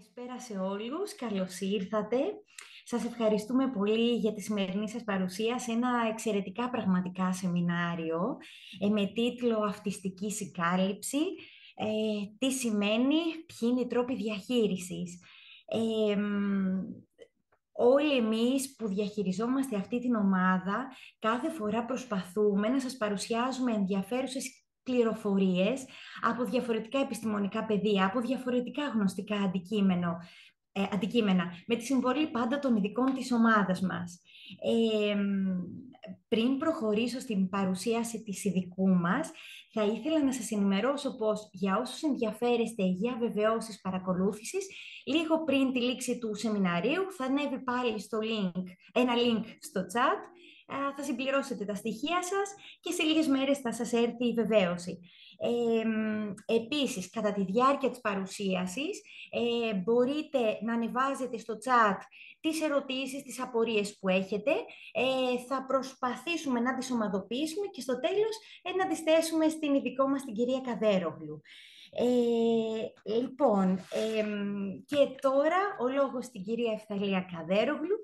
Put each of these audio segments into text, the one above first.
Καλησπέρα σε όλους, καλώς ήρθατε. Σας ευχαριστούμε πολύ για τη σημερινή σας παρουσία σε ένα εξαιρετικά πραγματικά σεμινάριο με τίτλο «Αυτιστική συγκάλυψη». Τι σημαίνει, ποιοι είναι οι τρόποι διαχείρισης. Ε, μ, Όλοι εμείς που διαχειριζόμαστε αυτή την ομάδα, κάθε φορά προσπαθούμε να σας παρουσιάζουμε ενδιαφέρουσες πληροφορίες από διαφορετικά επιστημονικά πεδία, από διαφορετικά γνωστικά αντικείμενα, με τη συμβολή πάντα των ειδικών της ομάδας μας. Ε, Πριν προχωρήσω στην παρουσίαση της ειδικού μας, θα ήθελα να σας ενημερώσω πως για όσους ενδιαφέρεστε για βεβαιώσεις παρακολούθησης, λίγο πριν τη λήξη του σεμιναρίου θα ανέβει πάλι ένα link στο chat, θα συμπληρώσετε τα στοιχεία σας και σε λίγες μέρες θα σας έρθει η βεβαίωση. Επίσης, κατά τη διάρκεια της παρουσίασης, μπορείτε να ανεβάζετε στο chat τις ερωτήσεις, τις απορίες που έχετε. Θα προσπαθήσουμε να τις ομαδοποιήσουμε και στο τέλος να τις θέσουμε στην ειδικό μας την κυρία Καδέρογλου. Λοιπόν, και τώρα ο λόγος στην κυρία Ευθαλία Καδέρογλου,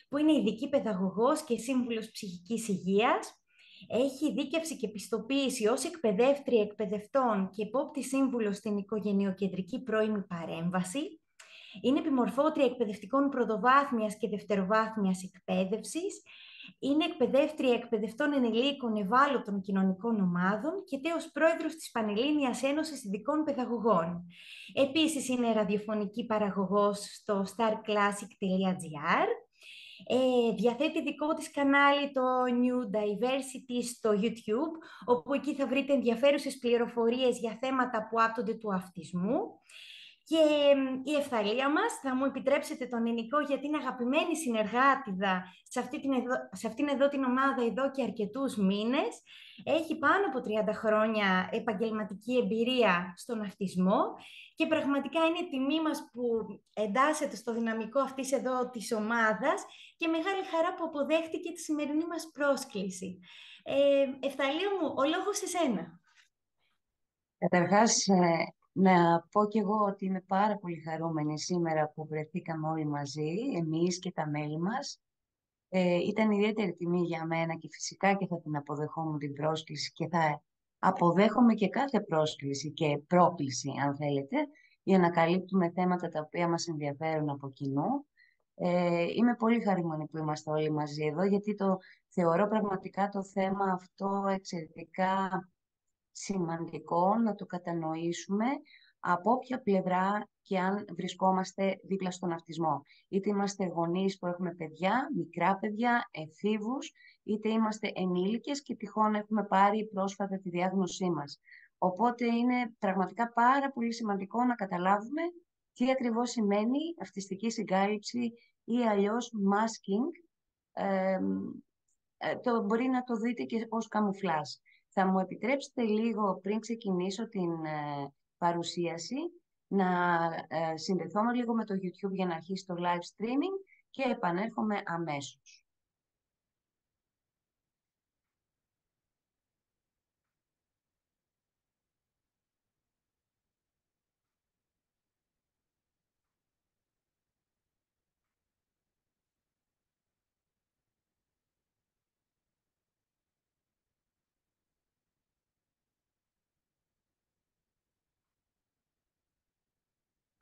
που είναι ειδική παιδαγωγός και σύμβουλος ψυχικής υγείας. Έχει δίκευση και πιστοποίηση ως εκπαιδεύτρια εκπαιδευτών και υπόπτη σύμβουλος στην οικογενειοκεντρική πρώιμη παρέμβαση. Είναι επιμορφώτρια εκπαιδευτικών πρωτοβάθμιας και δευτεροβάθμιας εκπαίδευσης. Είναι εκπαιδεύτρια εκπαιδευτών ενηλίκων ευάλωτων κοινωνικών ομάδων και τέος πρόεδρος της Πανελλήνιας Ένωσης Ειδικών Παιδαγωγών. Επίσης είναι ραδιοφωνική παραγωγός στο starclassic.gr. Διαθέτει δικό της κανάλι, το New Diversity, στο YouTube, όπου εκεί θα βρείτε ενδιαφέρουσες πληροφορίες για θέματα που άπτονται του αυτισμού. Και η Ευθαλία μας, θα μου επιτρέψετε τον Ενικό, γιατί είναι αγαπημένη συνεργάτηδα σε αυτήν εδώ την ομάδα εδώ και αρκετούς μήνες. Έχει πάνω από 30 χρόνια επαγγελματική εμπειρία στον αυτισμό και πραγματικά είναι τιμή μας που εντάσσεται στο δυναμικό αυτής εδώ της ομάδας και μεγάλη χαρά που αποδέχτηκε τη σημερινή μας πρόσκληση. Ευθαλία μου, ο λόγος σε σένα. Καταρχάς, να πω κι εγώ ότι είμαι πάρα πολύ χαρούμενη σήμερα που βρεθήκαμε όλοι μαζί, εμείς και τα μέλη μας. Ήταν ιδιαίτερη τιμή για μένα και φυσικά και θα την αποδεχόμουν την πρόσκληση και θα αποδέχομαι και κάθε πρόσκληση και πρόκληση, αν θέλετε, για να καλύπτουμε θέματα τα οποία μας ενδιαφέρουν από κοινού. Είμαι πολύ χαρούμενη που είμαστε όλοι μαζί εδώ, γιατί το θεωρώ πραγματικά το θέμα αυτό εξαιρετικά σημαντικό να το κατανοήσουμε από όποια πλευρά και αν βρισκόμαστε δίπλα στον αυτισμό. Είτε είμαστε γονείς που έχουμε παιδιά, μικρά παιδιά, εφήβους, είτε είμαστε ενήλικες και τυχόν έχουμε πάρει πρόσφατα τη διάγνωσή μας. Οπότε είναι πραγματικά πάρα πολύ σημαντικό να καταλάβουμε τι ακριβώς σημαίνει αυτιστική συγκάλυψη ή αλλιώς masking. Μπορεί να το δείτε και ως καμουφλάζ. Θα μου επιτρέψετε λίγο πριν ξεκινήσω την παρουσίαση να συνδεθώ λίγο με το YouTube για να αρχίσει το live streaming και επανέρχομαι αμέσως.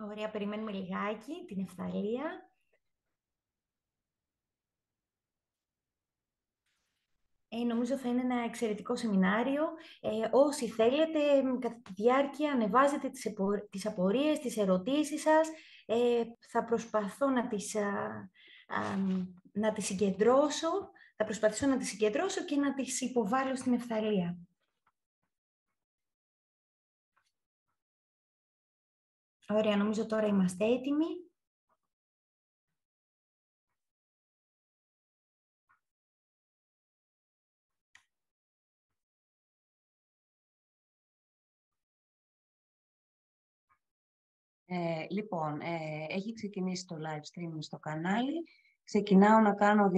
Ωραία, περιμένουμε λιγάκι την Ευθαλία. Νομίζω θα είναι ένα εξαιρετικό σεμινάριο. Όσοι θέλετε, κατά τη διάρκεια ανεβάζετε τις απορίες, τις ερωτήσεις σας. Θα προσπαθώ να τις συγκεντρώσω. Θα προσπαθήσω να τις συγκεντρώσω και να τις υποβάλω στην Ευθαλία. Ωραία, νομίζω τώρα είμαστε έτοιμοι. Λοιπόν, έχει ξεκινήσει το live stream στο κανάλι. Ξεκινάω να κάνω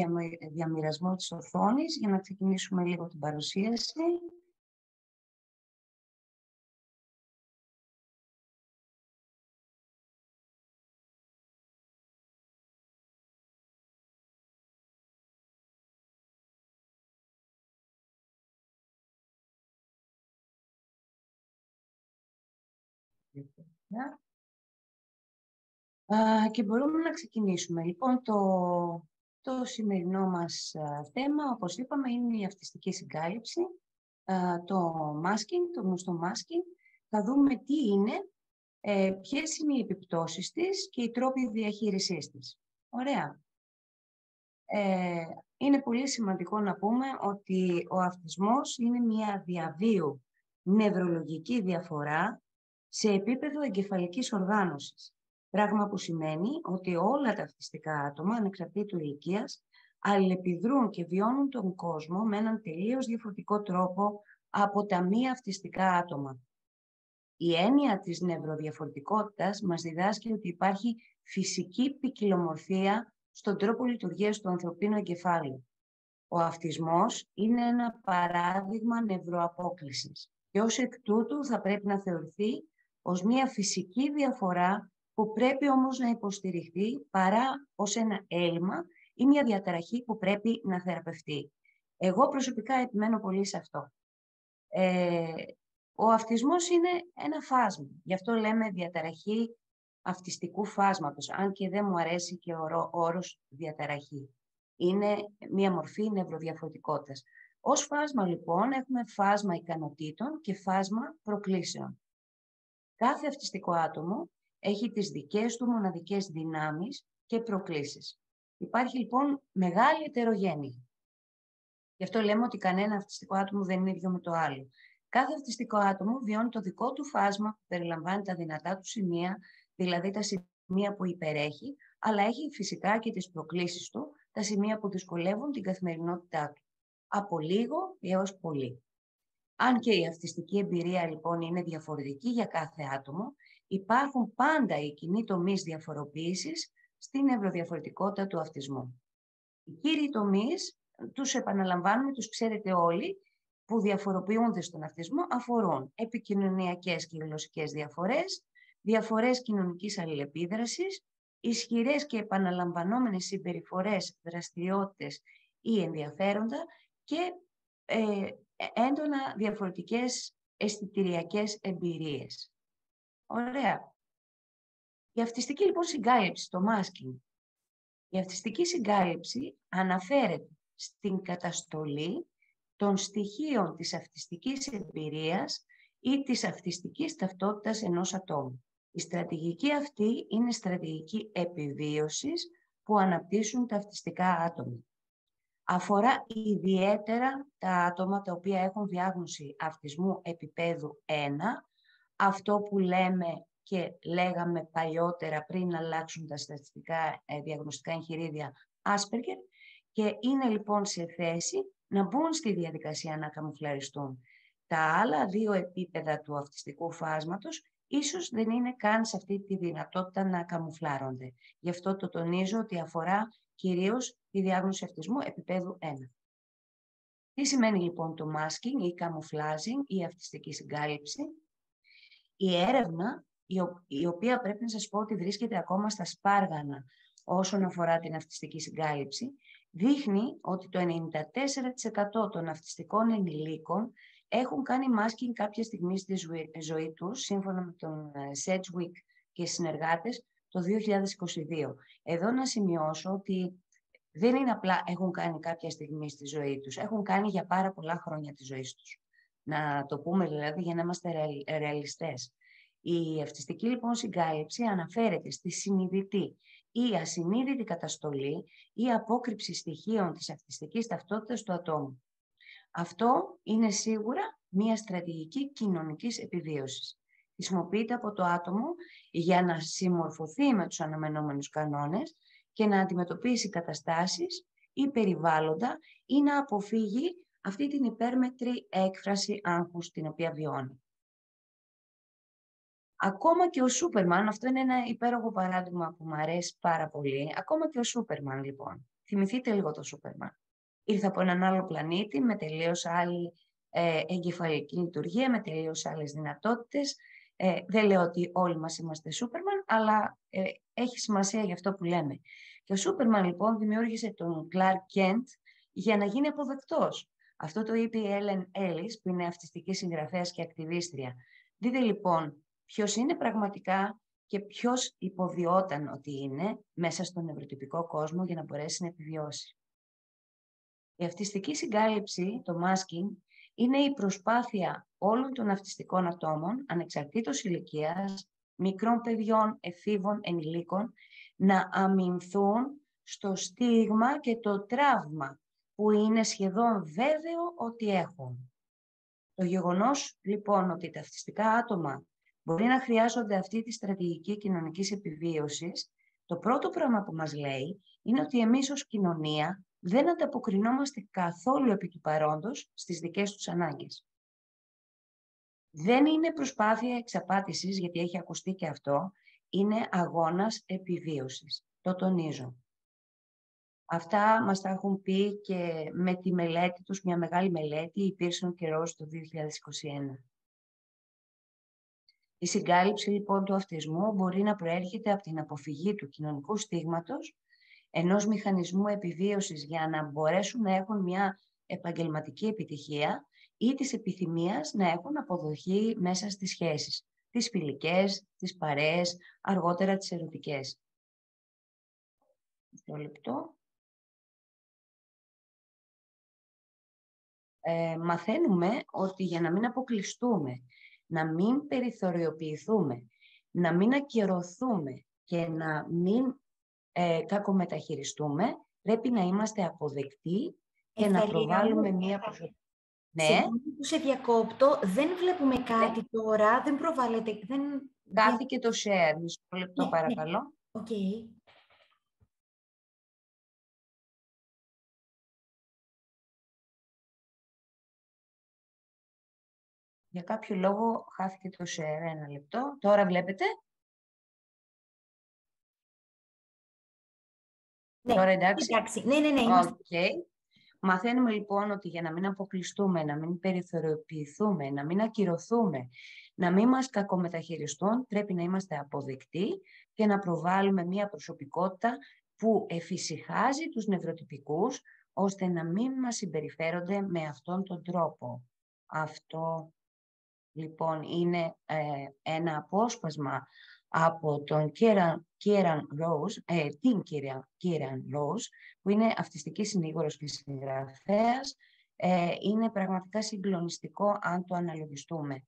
διαμοιρασμό της οθόνης για να ξεκινήσουμε λίγο την παρουσίαση. Και μπορούμε να ξεκινήσουμε. Λοιπόν, το σημερινό μας θέμα, όπως είπαμε, είναι η αυτιστική συγκάλυψη, το masking, το γνωστό masking. Θα δούμε τι είναι, ποιες είναι οι επιπτώσεις της και οι τρόποι διαχείρισής της. Ωραία. Είναι πολύ σημαντικό να πούμε ότι ο αυτισμός είναι μια διαβίου νευρολογική διαφορά σε επίπεδο εγκεφαλικής οργάνωσης. Πράγμα που σημαίνει ότι όλα τα αυτιστικά άτομα, ανεξαρτήτου ηλικίας, αλληλεπιδρούν και βιώνουν τον κόσμο με έναν τελείως διαφορετικό τρόπο από τα μη αυτιστικά άτομα. Η έννοια της νευροδιαφορετικότητας μας διδάσκει ότι υπάρχει φυσική ποικιλομορφία στον τρόπο λειτουργίας του ανθρωπίνου εγκεφάλου. Ο αυτισμός είναι ένα παράδειγμα νευροαπόκλησης και ως εκ τούτου θα πρέπει να θεωρηθεί ως μια φυσική διαφορά που πρέπει όμως να υποστηριχθεί παρά ως ένα έλλειμμα ή μια διαταραχή που πρέπει να θεραπευτεί. Εγώ προσωπικά επιμένω πολύ σε αυτό. Ο αυτισμός είναι ένα φάσμα, γι' αυτό λέμε διαταραχή αυτιστικού φάσματος, αν και δεν μου αρέσει και ο όρος διαταραχή. Είναι μια μορφή νευροδιαφορετικότητας. Ως φάσμα λοιπόν έχουμε φάσμα ικανοτήτων και φάσμα προκλήσεων. Κάθε αυτιστικό άτομο έχει τις δικές του μοναδικές δυνάμεις και προκλήσεις. Υπάρχει λοιπόν μεγάλη ετερογένεια. Γι' αυτό λέμε ότι κανένα αυτιστικό άτομο δεν είναι ίδιο με το άλλο. Κάθε αυτιστικό άτομο βιώνει το δικό του φάσμα που περιλαμβάνει τα δυνατά του σημεία, δηλαδή τα σημεία που υπερέχει, αλλά έχει φυσικά και τις προκλήσεις του, τα σημεία που δυσκολεύουν την καθημερινότητά του. Από λίγο έως πολύ. Αν και η αυτιστική εμπειρία λοιπόν είναι διαφορετική για κάθε άτομο, υπάρχουν πάντα οι κοινοί τομείς διαφοροποίησης στην νευροδιαφορετικότητα του αυτισμού. Οι κύριοι τομείς, τους επαναλαμβάνουμε, τους ξέρετε όλοι, που διαφοροποιούνται στον αυτισμό αφορούν επικοινωνιακές και γλωσσικές διαφορές, διαφορές κοινωνικής αλληλεπίδρασης, ισχυρές και επαναλαμβανόμενες συμπεριφορές, δραστηριότητες ή ενδιαφέροντα και έντονα διαφορετικές αισθητηριακές εμπειρίες. Ωραία. Η αυτιστική λοιπόν συγκάλυψη, το masking. Η αυτιστική συγκάλυψη αναφέρεται στην καταστολή των στοιχείων της αυτιστικής εμπειρίας ή της αυτιστικής ταυτότητας ενός ατόμου. Η στρατηγική αυτή είναι στρατηγική επιβίωσης που αναπτύσσουν τα αυτιστικά άτομα. Αφορά ιδιαίτερα τα άτομα τα οποία έχουν διάγνωση αυτισμού επίπεδου 1, αυτό που λέμε και λέγαμε παλιότερα πριν αλλάξουν τα στατιστικά διαγνωστικά εγχειρίδια Asperger, και είναι λοιπόν σε θέση να μπουν στη διαδικασία να καμουφλαριστούν. Τα άλλα δύο επίπεδα του αυτιστικού φάσματος ίσως δεν είναι καν σε αυτή τη δυνατότητα να καμουφλάρονται. Γι' αυτό το τονίζω ότι αφορά κυρίως τη διάγνωση αυτισμού επίπεδου 1. Τι σημαίνει λοιπόν το masking ή camouflaging ή αυτιστική συγκάλυψη? Η έρευνα, η οποία πρέπει να σας πω ότι βρίσκεται ακόμα στα σπάργανα όσον αφορά την αυτιστική συγκάλυψη, δείχνει ότι το 94% των αυτιστικών ενηλίκων έχουν κάνει masking κάποια στιγμή στη ζωή τους, σύμφωνα με τον Sedgwick και συνεργάτες, το 2022. Εδώ να σημειώσω ότι δεν είναι απλά έχουν κάνει κάποια στιγμή στη ζωή τους, έχουν κάνει για πάρα πολλά χρόνια τη ζωή τους. Να το πούμε δηλαδή για να είμαστε ρεαλιστές. Η αυτιστική λοιπόν συγκάλυψη αναφέρεται στη συνειδητή ή ασυνείδητη καταστολή ή απόκρυψη στοιχείων της αυτιστικής ταυτότητας του ατόμου. Αυτό είναι σίγουρα μια στρατηγική κοινωνικής επιβίωσης. Χρησιμοποιείται από το άτομο για να συμμορφωθεί με τους αναμενόμενους κανόνες και να αντιμετωπίσει καταστάσεις ή περιβάλλοντα ή να αποφύγει αυτή την υπέρμετρη έκφραση άγχους την οποία βιώνει. Ακόμα και ο Σούπερμαν, αυτό είναι ένα υπέροχο παράδειγμα που μου αρέσει πάρα πολύ, ακόμα και ο Σούπερμαν λοιπόν, θυμηθείτε λίγο το Σούπερμαν. Ήρθε από έναν άλλο πλανήτη με τελείως άλλη εγκεφαλική λειτουργία, με τελείως άλλες δυνατότητες. Δεν λέω ότι όλοι μας είμαστε Σούπερμαν, αλλά έχει σημασία για αυτό που λέμε. Και ο Σούπερμαν λοιπόν δημιούργησε τον Κλάρκ Κέντ για να γίνει αποδεκτός. Αυτό το είπε η Έλεν Έλλης, που είναι αυτιστική συγγραφέας και ακτιβίστρια. Δείτε λοιπόν ποιος είναι πραγματικά και ποιος υποδιόταν ότι είναι μέσα στον νευροτυπικό κόσμο για να μπορέσει να επιβιώσει. Η αυτιστική συγκάλυψη, το masking, είναι η προσπάθεια όλων των αυτιστικών ατόμων, ανεξαρτήτως ηλικίας, μικρών παιδιών, εφήβων, ενηλίκων, να αμυνθούν στο στίγμα και το τραύμα που είναι σχεδόν βέβαιο ότι έχουν. Το γεγονός, λοιπόν, ότι τα αυτιστικά άτομα μπορεί να χρειάζονται αυτή τη στρατηγική κοινωνικής επιβίωσης, το πρώτο πράγμα που μας λέει είναι ότι εμείς ως κοινωνία δεν ανταποκρινόμαστε καθόλου επί του παρόντος στις δικές τους ανάγκες. Δεν είναι προσπάθεια εξαπάτησης, γιατί έχει ακουστεί και αυτό, είναι αγώνας επιβίωσης. Το τονίζω. Αυτά μας τα έχουν πει και με τη μελέτη τους, μια μεγάλη μελέτη, η Pearson και Ross το 2021. Η συγκάλυψη λοιπόν του αυτισμού μπορεί να προέρχεται από την αποφυγή του κοινωνικού στίγματος, ενός μηχανισμού επιβίωσης για να μπορέσουν να έχουν μια επαγγελματική επιτυχία ή της επιθυμίας να έχουν αποδοχή μέσα στις σχέσεις, τις φιλικές, τις παρέες, αργότερα τις ερωτικές. Μισό λεπτό. Μαθαίνουμε ότι για να μην αποκλειστούμε, να μην περιθωριοποιηθούμε, να μην ακυρωθούμε και να μην κακομεταχειριστούμε, πρέπει να είμαστε αποδεκτοί και να προβάλλουμε μία προσωπική. Ναι. Συγγνώμη που σε διακόπτω, δεν βλέπουμε κάτι τώρα, δεν προβάλλεται. Κάθηκε το share, μισό λεπτό παρακαλώ. Οκ. Για κάποιο λόγο χάθηκε το share, ένα λεπτό. Τώρα βλέπετε. Ναι, τώρα εντάξει. Ναι. Okay. Μαθαίνουμε λοιπόν ότι για να μην αποκλειστούμε, να μην περιθωριοποιηθούμε, να μην ακυρωθούμε, να μην μας κακομεταχειριστούν, πρέπει να είμαστε αποδεκτοί και να προβάλλουμε μια προσωπικότητα που εφησυχάζει τους νευροτυπικούς, ώστε να μην μας συμπεριφέρονται με αυτόν τον τρόπο. Αυτό λοιπόν είναι ένα απόσπασμα από τον Kieran Rose, την Kieran Rose, που είναι αυτιστική συνήγορος και συγγραφέας. Είναι πραγματικά συγκλονιστικό αν το αναλογιστούμε.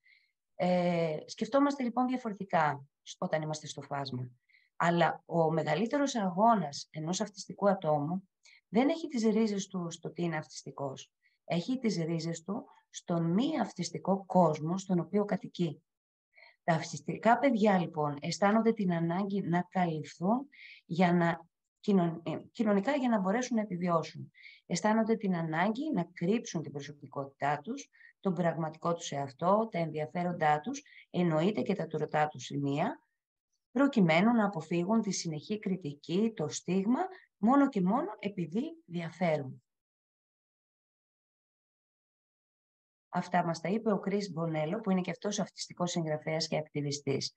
Σκεφτόμαστε λοιπόν διαφορετικά όταν είμαστε στο φάσμα. Αλλά ο μεγαλύτερος αγώνας ενός αυτιστικού ατόμου δεν έχει τις ρίζες του στο τι είναι αυτιστικός. Έχει τις ρίζες του στον μη αυτιστικό κόσμο στον οποίο κατοικεί. Τα αυτιστικά παιδιά λοιπόν αισθάνονται την ανάγκη να καλυφθούν κοινωνικά για να μπορέσουν να επιβιώσουν. Αισθάνονται την ανάγκη να κρύψουν την προσωπικότητά τους, τον πραγματικό τους εαυτό, τα ενδιαφέροντά τους, εννοείται και τα τουρωτά τους σημεία, προκειμένου να αποφύγουν τη συνεχή κριτική, το στίγμα, μόνο και μόνο επειδή διαφέρουν. Αυτά μας τα είπε ο Chris Bonello, που είναι και αυτός αυτιστικός συγγραφέας και ακτιβιστής.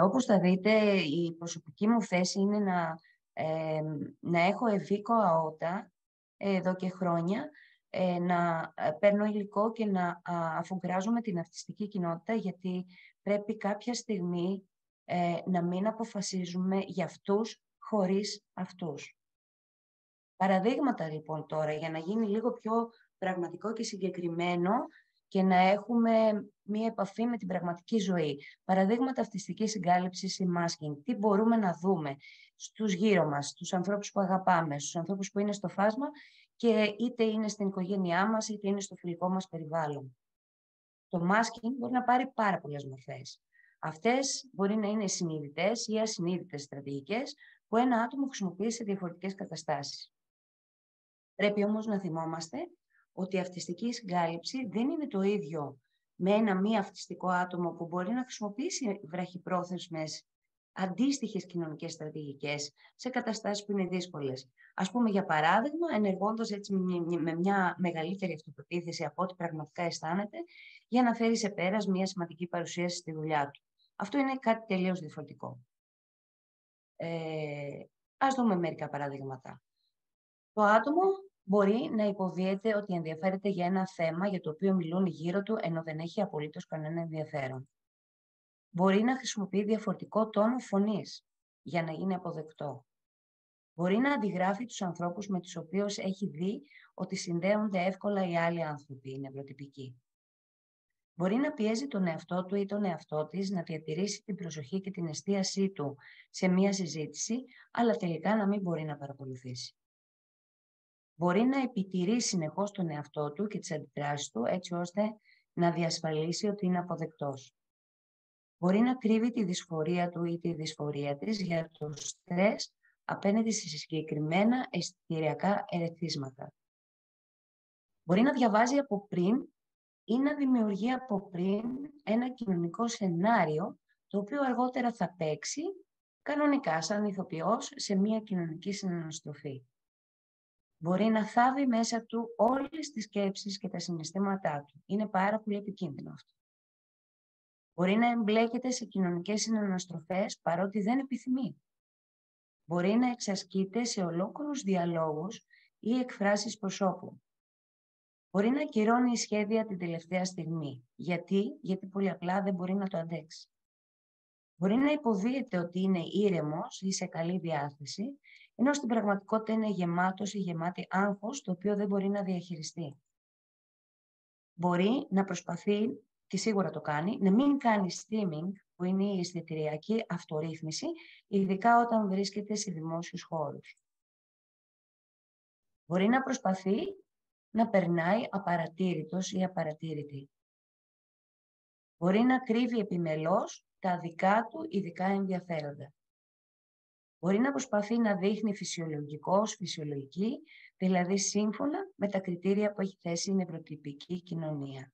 Όπως θα δείτε, η προσωπική μου θέση είναι να έχω ευήκο αότα εδώ και χρόνια, να παίρνω υλικό και να αφουγκράζομαι την αυτιστική κοινότητα, γιατί πρέπει κάποια στιγμή να μην αποφασίζουμε για αυτούς χωρίς αυτούς. Παραδείγματα λοιπόν τώρα, για να γίνει λίγο πιο πραγματικό και συγκεκριμένο και να έχουμε μία επαφή με την πραγματική ζωή. Παραδείγματα αυτιστικής συγκάλυψης ή masking. Τι μπορούμε να δούμε στους γύρω μας, στους ανθρώπους που αγαπάμε, στους ανθρώπους που είναι στο φάσμα και είτε είναι στην οικογένειά μας, είτε είναι στο φιλικό μας περιβάλλον. Το masking μπορεί να πάρει πάρα πολλές μορφές. Αυτές μπορεί να είναι συνειδητές ή ασυνείδητες στρατηγικές που ένα άτομο χρησιμοποιεί σε διαφορετικές καταστάσεις. Πρέπει όμως να θυμόμαστε ότι η αυτιστική συγκάλυψη δεν είναι το ίδιο με ένα μη αυτιστικό άτομο που μπορεί να χρησιμοποιήσει βραχυπρόθεσμες αντίστοιχες κοινωνικές στρατηγικές σε καταστάσεις που είναι δύσκολες. Ας πούμε, για παράδειγμα, ενεργώντας έτσι με μια μεγαλύτερη αυτοπεποίθηση από ό,τι πραγματικά αισθάνεται, για να φέρει σε πέρας μια σημαντική παρουσίαση στη δουλειά του. Αυτό είναι κάτι τελείως διαφορετικό. Ας δούμε μερικά παραδείγματα. Το άτομο μπορεί να υποδίεται ότι ενδιαφέρεται για ένα θέμα για το οποίο μιλούν γύρω του, ενώ δεν έχει απολύτως κανένα ενδιαφέρον. Μπορεί να χρησιμοποιεί διαφορετικό τόνο φωνής για να γίνει αποδεκτό. Μπορεί να αντιγράφει τους ανθρώπους με τους οποίους έχει δει ότι συνδέονται εύκολα οι άλλοι άνθρωποι, οι νευροτυπικοί. Μπορεί να πιέζει τον εαυτό του ή τον εαυτό της να διατηρήσει την προσοχή και την εστίασή του σε μία συζήτηση, αλλά τελικά να μην μπορεί να παρακολουθήσει. Μπορεί να επιτηρεί συνεχώς τον εαυτό του και τις αντιδράσεις του, έτσι ώστε να διασφαλίσει ότι είναι αποδεκτός. Μπορεί να κρύβει τη δυσφορία του ή τη δυσφορία της για το στρες απέναντι σε συγκεκριμένα αισθητηριακά ερεθίσματα. Μπορεί να διαβάζει από πριν ή να δημιουργεί από πριν ένα κοινωνικό σενάριο, το οποίο αργότερα θα παίξει κανονικά σαν ηθοποιός σε μια κοινωνική συναναστροφή. Μπορεί να θάβει μέσα του όλες τις σκέψεις και τα συναισθήματά του. Είναι πάρα πολύ επικίνδυνο αυτό. Μπορεί να εμπλέκεται σε κοινωνικές συναναστροφές παρότι δεν επιθυμεί. Μπορεί να εξασκείται σε ολόκληρους διαλόγους ή εκφράσεις προσώπου. Μπορεί να ακυρώνει σχέδια την τελευταία στιγμή. Γιατί πολύ απλά δεν μπορεί να το αντέξει. Μπορεί να υποδίεται ότι είναι ήρεμος ή σε καλή διάθεση, ενώ στην πραγματικότητα είναι γεμάτος ή γεμάτη άγχος, το οποίο δεν μπορεί να διαχειριστεί. Μπορεί να προσπαθεί, και σίγουρα το κάνει, να μην κάνει stimming, που είναι η αισθητηριακή αυτορύθμιση, ειδικά όταν βρίσκεται σε δημόσιους χώρους. Μπορεί να προσπαθεί να περνάει απαρατήρητος ή απαρατήρητη. Μπορεί να κρύβει επιμελώς τα δικά του ειδικά ενδιαφέροντα. Μπορεί να προσπαθεί να δείχνει φυσιολογική, δηλαδή σύμφωνα με τα κριτήρια που έχει θέσει η νευροτυπική κοινωνία.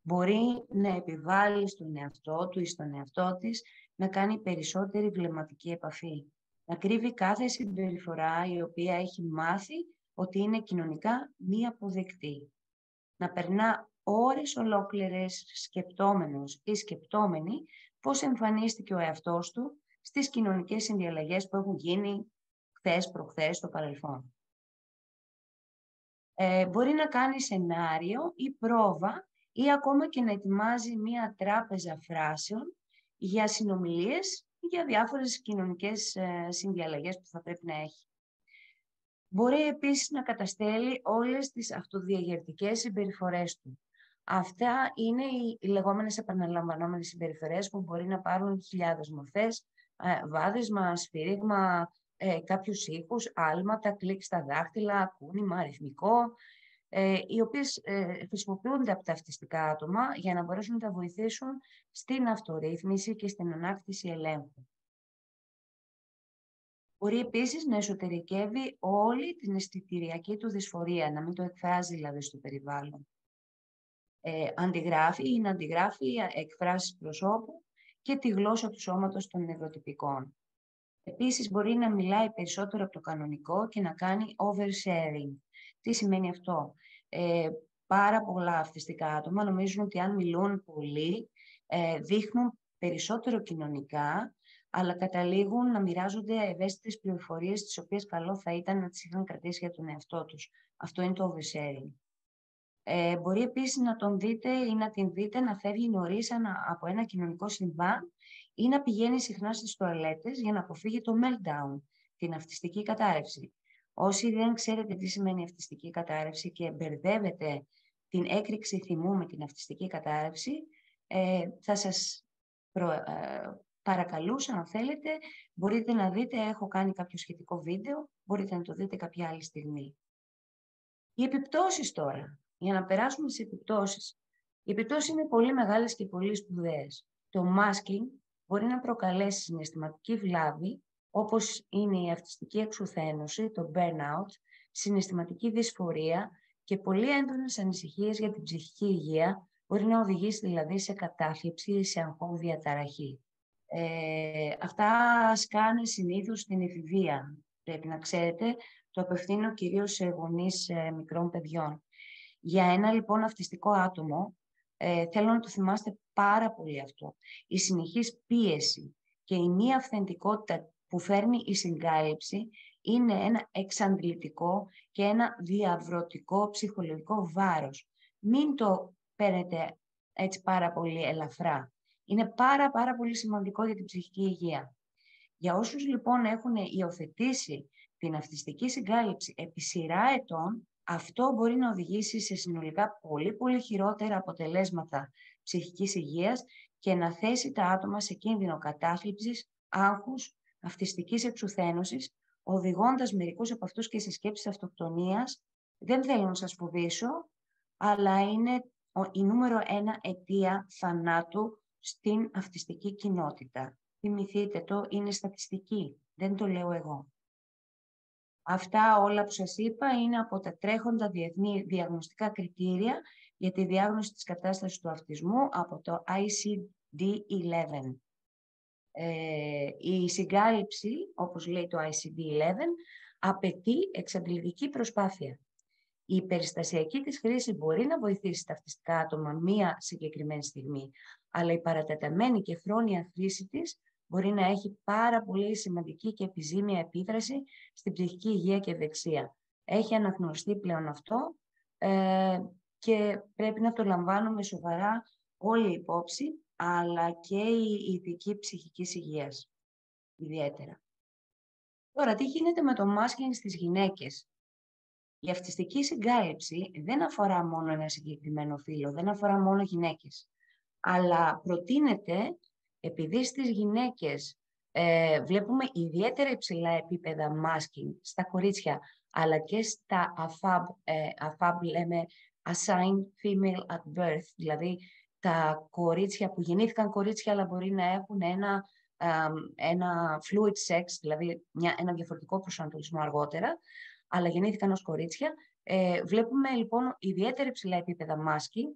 Μπορεί να επιβάλλει στον εαυτό του ή στον εαυτό της να κάνει περισσότερη βλεμματική επαφή. Να κρύβει κάθε συμπεριφορά η οποία έχει μάθει ότι είναι κοινωνικά μη αποδεκτή. Να περνά ώρες ολόκληρες σκεπτόμενος ή σκεπτόμενη πώς εμφανίστηκε ο εαυτός του στις κοινωνικές συνδιαλλαγές που έχουν γίνει χθες, προχθές, στο παρελθόν. Μπορεί να κάνει σενάριο ή πρόβα ή ακόμα και να ετοιμάζει μία τράπεζα φράσεων για συνομιλίες ή για διάφορες κοινωνικές συνδιαλλαγές που θα πρέπει να έχει. Μπορεί επίσης να καταστέλει όλες τις αυτοδιαγερτικές συμπεριφορές του. Αυτά είναι οι λεγόμενες επαναλαμβανόμενες συμπεριφορές που μπορεί να πάρουν χιλιάδες μορφές, βάδισμα, σφύριγμα, κάποιους ήχους, άλματα, κλικ στα δάχτυλα, κούνημα, αριθμικό, οι οποίες χρησιμοποιούνται από τα αυτιστικά άτομα για να μπορέσουν να τα βοηθήσουν στην αυτορύθμιση και στην ανάκτηση ελέγχου. Μπορεί επίσης να εσωτερικεύει όλη την αισθητηριακή του δυσφορία, να μην το εκφράζει δηλαδή στο περιβάλλον. Αντιγράφει ή να αντιγράφει εκφράσεις προσώπου και τη γλώσσα του σώματος των νευροτυπικών. Επίσης μπορεί να μιλάει περισσότερο από το κανονικό και να κάνει oversharing. Τι σημαίνει αυτό? Πάρα πολλά αυτιστικά άτομα νομίζουν ότι αν μιλούν πολύ δείχνουν περισσότερο κοινωνικά, αλλά καταλήγουν να μοιράζονται ευαίσθητες πληροφορίες τις οποίες καλό θα ήταν να τις είχαν κρατήσει για τον εαυτό τους. Αυτό είναι το oversharing. Μπορεί επίσης να τον δείτε ή να την δείτε να φεύγει νωρίς από ένα κοινωνικό συμβάν ή να πηγαίνει συχνά στις τουαλέτες για να αποφύγει το meltdown, την αυτιστική κατάρρευση. Όσοι δεν ξέρετε τι σημαίνει αυτιστική κατάρρευση και μπερδεύετε την έκρηξη θυμού με την αυτιστική κατάρρευση, θα σας παρακαλούσα, αν θέλετε, μπορείτε να δείτε, έχω κάνει κάποιο σχετικό βίντεο, μπορείτε να το δείτε κάποια άλλη στιγμή. Οι επιπτώσεις τώρα, για να περάσουμε στις επιπτώσεις. Οι επιπτώσεις είναι πολύ μεγάλες και πολύ σπουδαίες. Το masking μπορεί να προκαλέσει συναισθηματική βλάβη, όπως είναι η αυτιστική εξουθένωση, το burnout, συναισθηματική δυσφορία και πολύ έντονες ανησυχίες για την ψυχική υγεία, μπορεί να οδηγήσει δηλαδή σε κατάθλιψη ή σε αγχώδη διαταραχή. Αυτά σκάνε συνήθως στην εφηβεία. Πρέπει να ξέρετε, το απευθύνω κυρίως σε γονείς μικρών παιδιών. Για ένα λοιπόν αυτιστικό άτομο, θέλω να το θυμάστε πάρα πολύ αυτό. Η συνεχής πίεση και η μη αυθεντικότητα που φέρνει η συγκάλυψη είναι ένα εξαντλητικό και ένα διαβρωτικό ψυχολογικό βάρος. Μην το παίρνετε έτσι πάρα πολύ ελαφρά. Είναι πάρα πολύ σημαντικό για την ψυχική υγεία. Για όσους λοιπόν έχουν υιοθετήσει την αυτιστική συγκάλυψη επί σειρά ετών, αυτό μπορεί να οδηγήσει σε συνολικά πολύ χειρότερα αποτελέσματα ψυχικής υγείας και να θέσει τα άτομα σε κίνδυνο κατάθλιψης, άγχους, αυτιστικής εξουθένωσης, οδηγώντας μερικούς από αυτούς και σε σκέψεις αυτοκτονίας. Δεν θέλω να σας φοβήσω, αλλά είναι η νούμερο 1 αιτία θανάτου στην αυτιστική κοινότητα. Θυμηθείτε το, είναι στατιστική, δεν το λέω εγώ. Αυτά όλα που σας είπα είναι από τα τρέχοντα διεθνή διαγνωστικά κριτήρια για τη διάγνωση της κατάστασης του αυτισμού από το ICD-11. Η συγκάλυψη, όπως λέει το ICD-11, απαιτεί εξαντλητική προσπάθεια. Η περιστασιακή της χρήση μπορεί να βοηθήσει τα αυτιστικά άτομα μία συγκεκριμένη στιγμή, αλλά η παρατεταμένη και χρόνια χρήση της μπορεί να έχει πάρα πολύ σημαντική και επιζήμια επίδραση στην ψυχική υγεία και ευεξία. Έχει αναγνωριστεί πλέον αυτό και πρέπει να το λαμβάνουμε σοβαρά όλη η υπόψη, αλλά και η ειδική ψυχικής υγείας, ιδιαίτερα. Τώρα, τι γίνεται με το μάσκινγκ στις γυναίκες? Η αυτιστική συγκάλυψη δεν αφορά μόνο ένα συγκεκριμένο φύλο, δεν αφορά μόνο γυναίκες, αλλά προτείνεται, επειδή στις γυναίκες βλέπουμε ιδιαίτερα υψηλά επίπεδα masking στα κορίτσια, αλλά και στα AFAB λέμε assigned female at birth, δηλαδή τα κορίτσια που γεννήθηκαν κορίτσια, αλλά μπορεί να έχουν ένα fluid sex, δηλαδή ένα διαφορετικό προσανατολισμό αργότερα, αλλά γεννήθηκαν ως κορίτσια. Βλέπουμε λοιπόν ιδιαίτερα υψηλά επίπεδα masking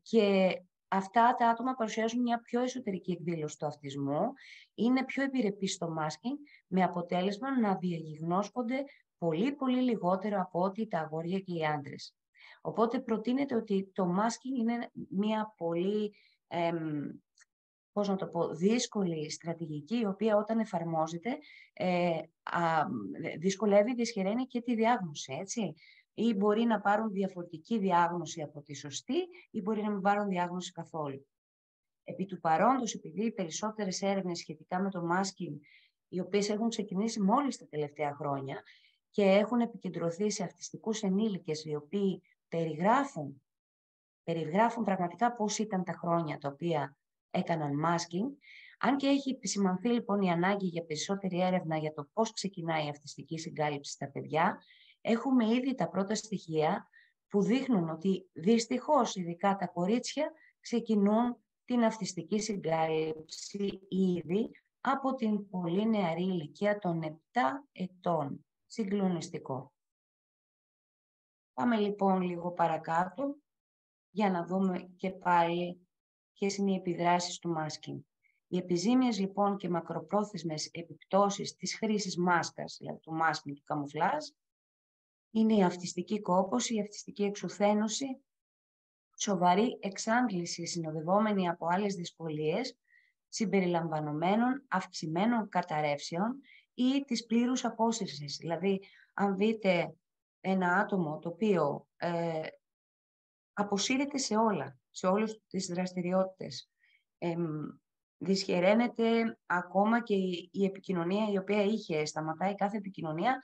και αυτά τα άτομα παρουσιάζουν μια πιο εσωτερική εκδήλωση του αυτισμού, είναι πιο επιρρεπείς στο masking, με αποτέλεσμα να διαγιγνώσκονται πολύ λιγότερο από ό,τι τα αγόρια και οι άντρες. Οπότε προτείνεται ότι το masking είναι μια πολύ δύσκολη στρατηγική, η οποία όταν εφαρμόζεται δυσκολεύει, δυσχεραίνει και τη διάγνωση, έτσι. Ή μπορεί να πάρουν διαφορετική διάγνωση από τη σωστή, ή μπορεί να μην πάρουν διάγνωση καθόλου. Επί του παρόντος, επειδή οι περισσότερες έρευνες σχετικά με το masking, οι οποίες έχουν ξεκινήσει μόλις τα τελευταία χρόνια και έχουν επικεντρωθεί σε αυτιστικούς ενήλικες, οι οποίοι περιγράφουν πραγματικά πώς ήταν τα χρόνια τα οποία έκαναν masking. Αν και έχει επισημανθεί λοιπόν η ανάγκη για περισσότερη έρευνα για το πώς ξεκινάει η αυτιστική συγκάλυψη στα παιδιά, έχουμε ήδη τα πρώτα στοιχεία που δείχνουν ότι δυστυχώς ειδικά τα κορίτσια ξεκινούν την αυτιστική συγκάλυψη ήδη από την πολύ νεαρή ηλικία των 7 ετών. Συγκλονιστικό. Πάμε λοιπόν λίγο παρακάτω για να δούμε και πάλι ποιες είναι οι επιδράσεις του masking. Οι επιζήμιες λοιπόν και μακροπρόθεσμες επιπτώσεις της χρήσης μάσκας, δηλαδή του masking, του καμουφλάζ, είναι η αυτιστική κόπωση, η αυτιστική εξουθένωση, σοβαρή εξάντληση συνοδευόμενη από άλλες δυσκολίες, συμπεριλαμβανομένων αυξημένων καταρρεύσεων ή της πλήρους απόσυρσης. Δηλαδή, αν δείτε ένα άτομο το οποίο αποσύρεται σε όλες τις δραστηριότητες, δυσχεραίνεται ακόμα και η επικοινωνία η οποία είχε, σταματάει κάθε επικοινωνία,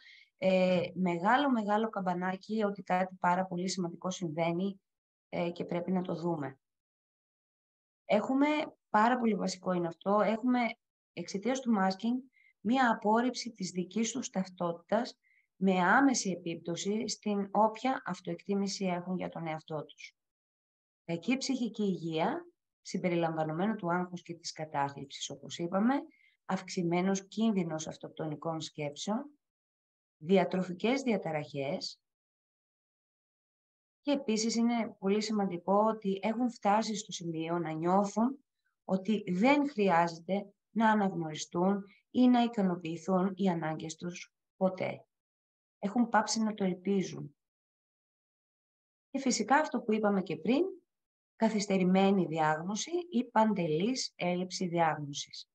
μεγάλο καμπανάκι ότι κάτι πάρα πολύ σημαντικό συμβαίνει και πρέπει να το δούμε. Έχουμε, πάρα πολύ βασικό είναι αυτό, έχουμε εξαιτίας του masking μία απόρριψη της δικής τους ταυτότητας με άμεση επίπτωση στην όποια αυτοεκτίμηση έχουν για τον εαυτό τους. Κακή ψυχική υγεία, συμπεριλαμβανομένου του άγχους και της κατάθλιψης, όπως είπαμε, αυξημένος κίνδυνος αυτοκτονικών σκέψεων, διατροφικές διαταραχές και επίσης είναι πολύ σημαντικό ότι έχουν φτάσει στο σημείο να νιώθουν ότι δεν χρειάζεται να αναγνωριστούν ή να ικανοποιηθούν οι ανάγκες τους ποτέ. Έχουν πάψει να το ελπίζουν. Και φυσικά αυτό που είπαμε και πριν, καθυστερημένη διάγνωση ή παντελής έλλειψη διάγνωσης.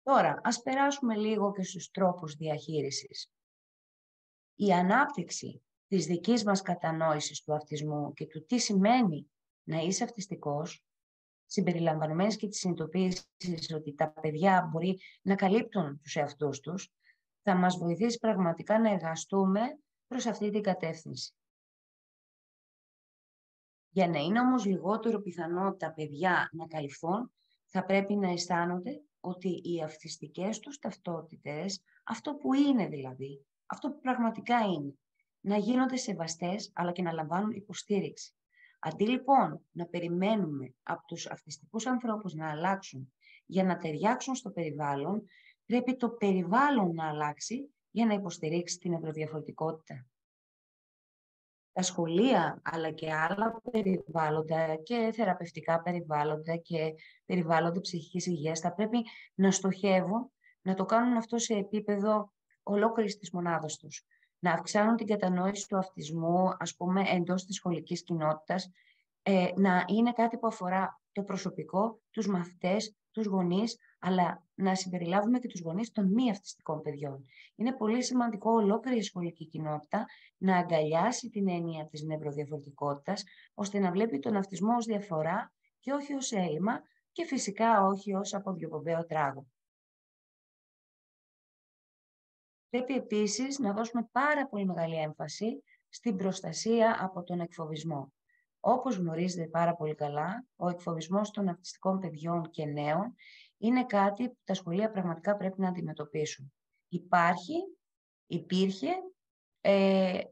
Τώρα, ας περάσουμε λίγο και στους τρόπους διαχείρισης. Η ανάπτυξη της δικής μας κατανόησης του αυτισμού και του τι σημαίνει να είσαι αυτιστικός συμπεριλαμβανομένης και της συνειδητοποίησης ότι τα παιδιά μπορεί να καλύπτουν τους εαυτούς τους, θα μας βοηθήσει πραγματικά να εργαστούμε προς αυτή την κατεύθυνση. Για να είναι όμως λιγότερο πιθανό τα παιδιά να καλυφθούν, θα πρέπει να αισθάνονται ότι οι αυτιστικές τους ταυτότητες, αυτό που είναι δηλαδή, αυτό που πραγματικά είναι, να γίνονται σεβαστές αλλά και να λαμβάνουν υποστήριξη. Αντί λοιπόν να περιμένουμε από τους αυτιστικούς ανθρώπους να αλλάξουν για να ταιριάξουν στο περιβάλλον, πρέπει το περιβάλλον να αλλάξει για να υποστηρίξει την ευρωδιαφορετικότητα. Τα σχολεία, αλλά και άλλα περιβάλλοντα και θεραπευτικά περιβάλλοντα και περιβάλλοντα ψυχικής υγείας θα πρέπει να στοχεύουν, να το κάνουν αυτό σε επίπεδο ολόκληρης της μονάδας τους. Να αυξάνουν την κατανόηση του αυτισμού, ας πούμε, εντός της σχολικής κοινότητας, να είναι κάτι που αφορά το προσωπικό, τους μαθητές, τους γονείς, αλλά να συμπεριλάβουμε και τους γονείς των μη αυτιστικών παιδιών. Είναι πολύ σημαντικό ολόκληρη η σχολική κοινότητα να αγκαλιάσει την έννοια της νευροδιαφορετικότητας, ώστε να βλέπει τον αυτισμό ως διαφορά και όχι ως έλλειμμα και φυσικά όχι ως αποδιοπομπαίο τράγο. Πρέπει επίσης να δώσουμε πάρα πολύ μεγάλη έμφαση στην προστασία από τον εκφοβισμό. Όπως γνωρίζετε πάρα πολύ καλά, ο εκφοβισμός των αυτιστικών παιδιών και νέων είναι κάτι που τα σχολεία πραγματικά πρέπει να αντιμετωπίσουν. Υπήρχε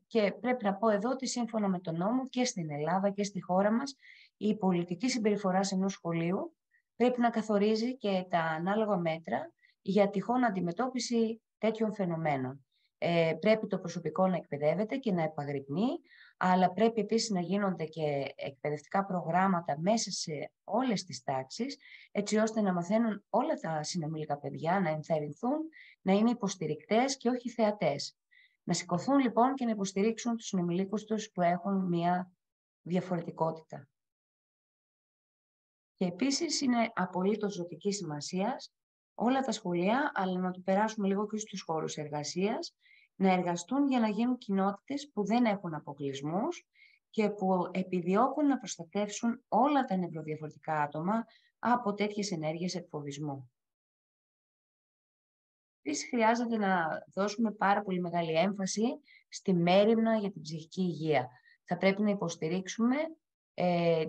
και πρέπει να πω εδώ ότι σύμφωνα με τον νόμο και στην Ελλάδα και στη χώρα μας, η πολιτική συμπεριφορά ενός σχολείου πρέπει να καθορίζει και τα ανάλογα μέτρα για τυχόν αντιμετώπιση τέτοιων φαινομένων. Πρέπει το προσωπικό να εκπαιδεύεται και να επαγρυπνεί, αλλά πρέπει επίσης να γίνονται και εκπαιδευτικά προγράμματα μέσα σε όλες τις τάξεις, έτσι ώστε να μαθαίνουν όλα τα συνομιλικά παιδιά, να ενθαρρυνθούν, να είναι υποστηρικτές και όχι θεατές. Να σηκωθούν λοιπόν και να υποστηρίξουν τους συνομιλίκους τους που έχουν μια διαφορετικότητα. Και επίσης είναι απολύτως ζωτικής σημασίας όλα τα σχολεία, αλλά να το περάσουμε λίγο και στους χώρους εργασίας, να εργαστούν για να γίνουν κοινότητες που δεν έχουν αποκλεισμούς και που επιδιώκουν να προστατεύσουν όλα τα νευροδιαφορετικά άτομα από τέτοιες ενέργειες εκφοβισμού. Επίσης, χρειάζεται να δώσουμε πάρα πολύ μεγάλη έμφαση στη μέριμνα για την ψυχική υγεία. Θα πρέπει να υποστηρίξουμε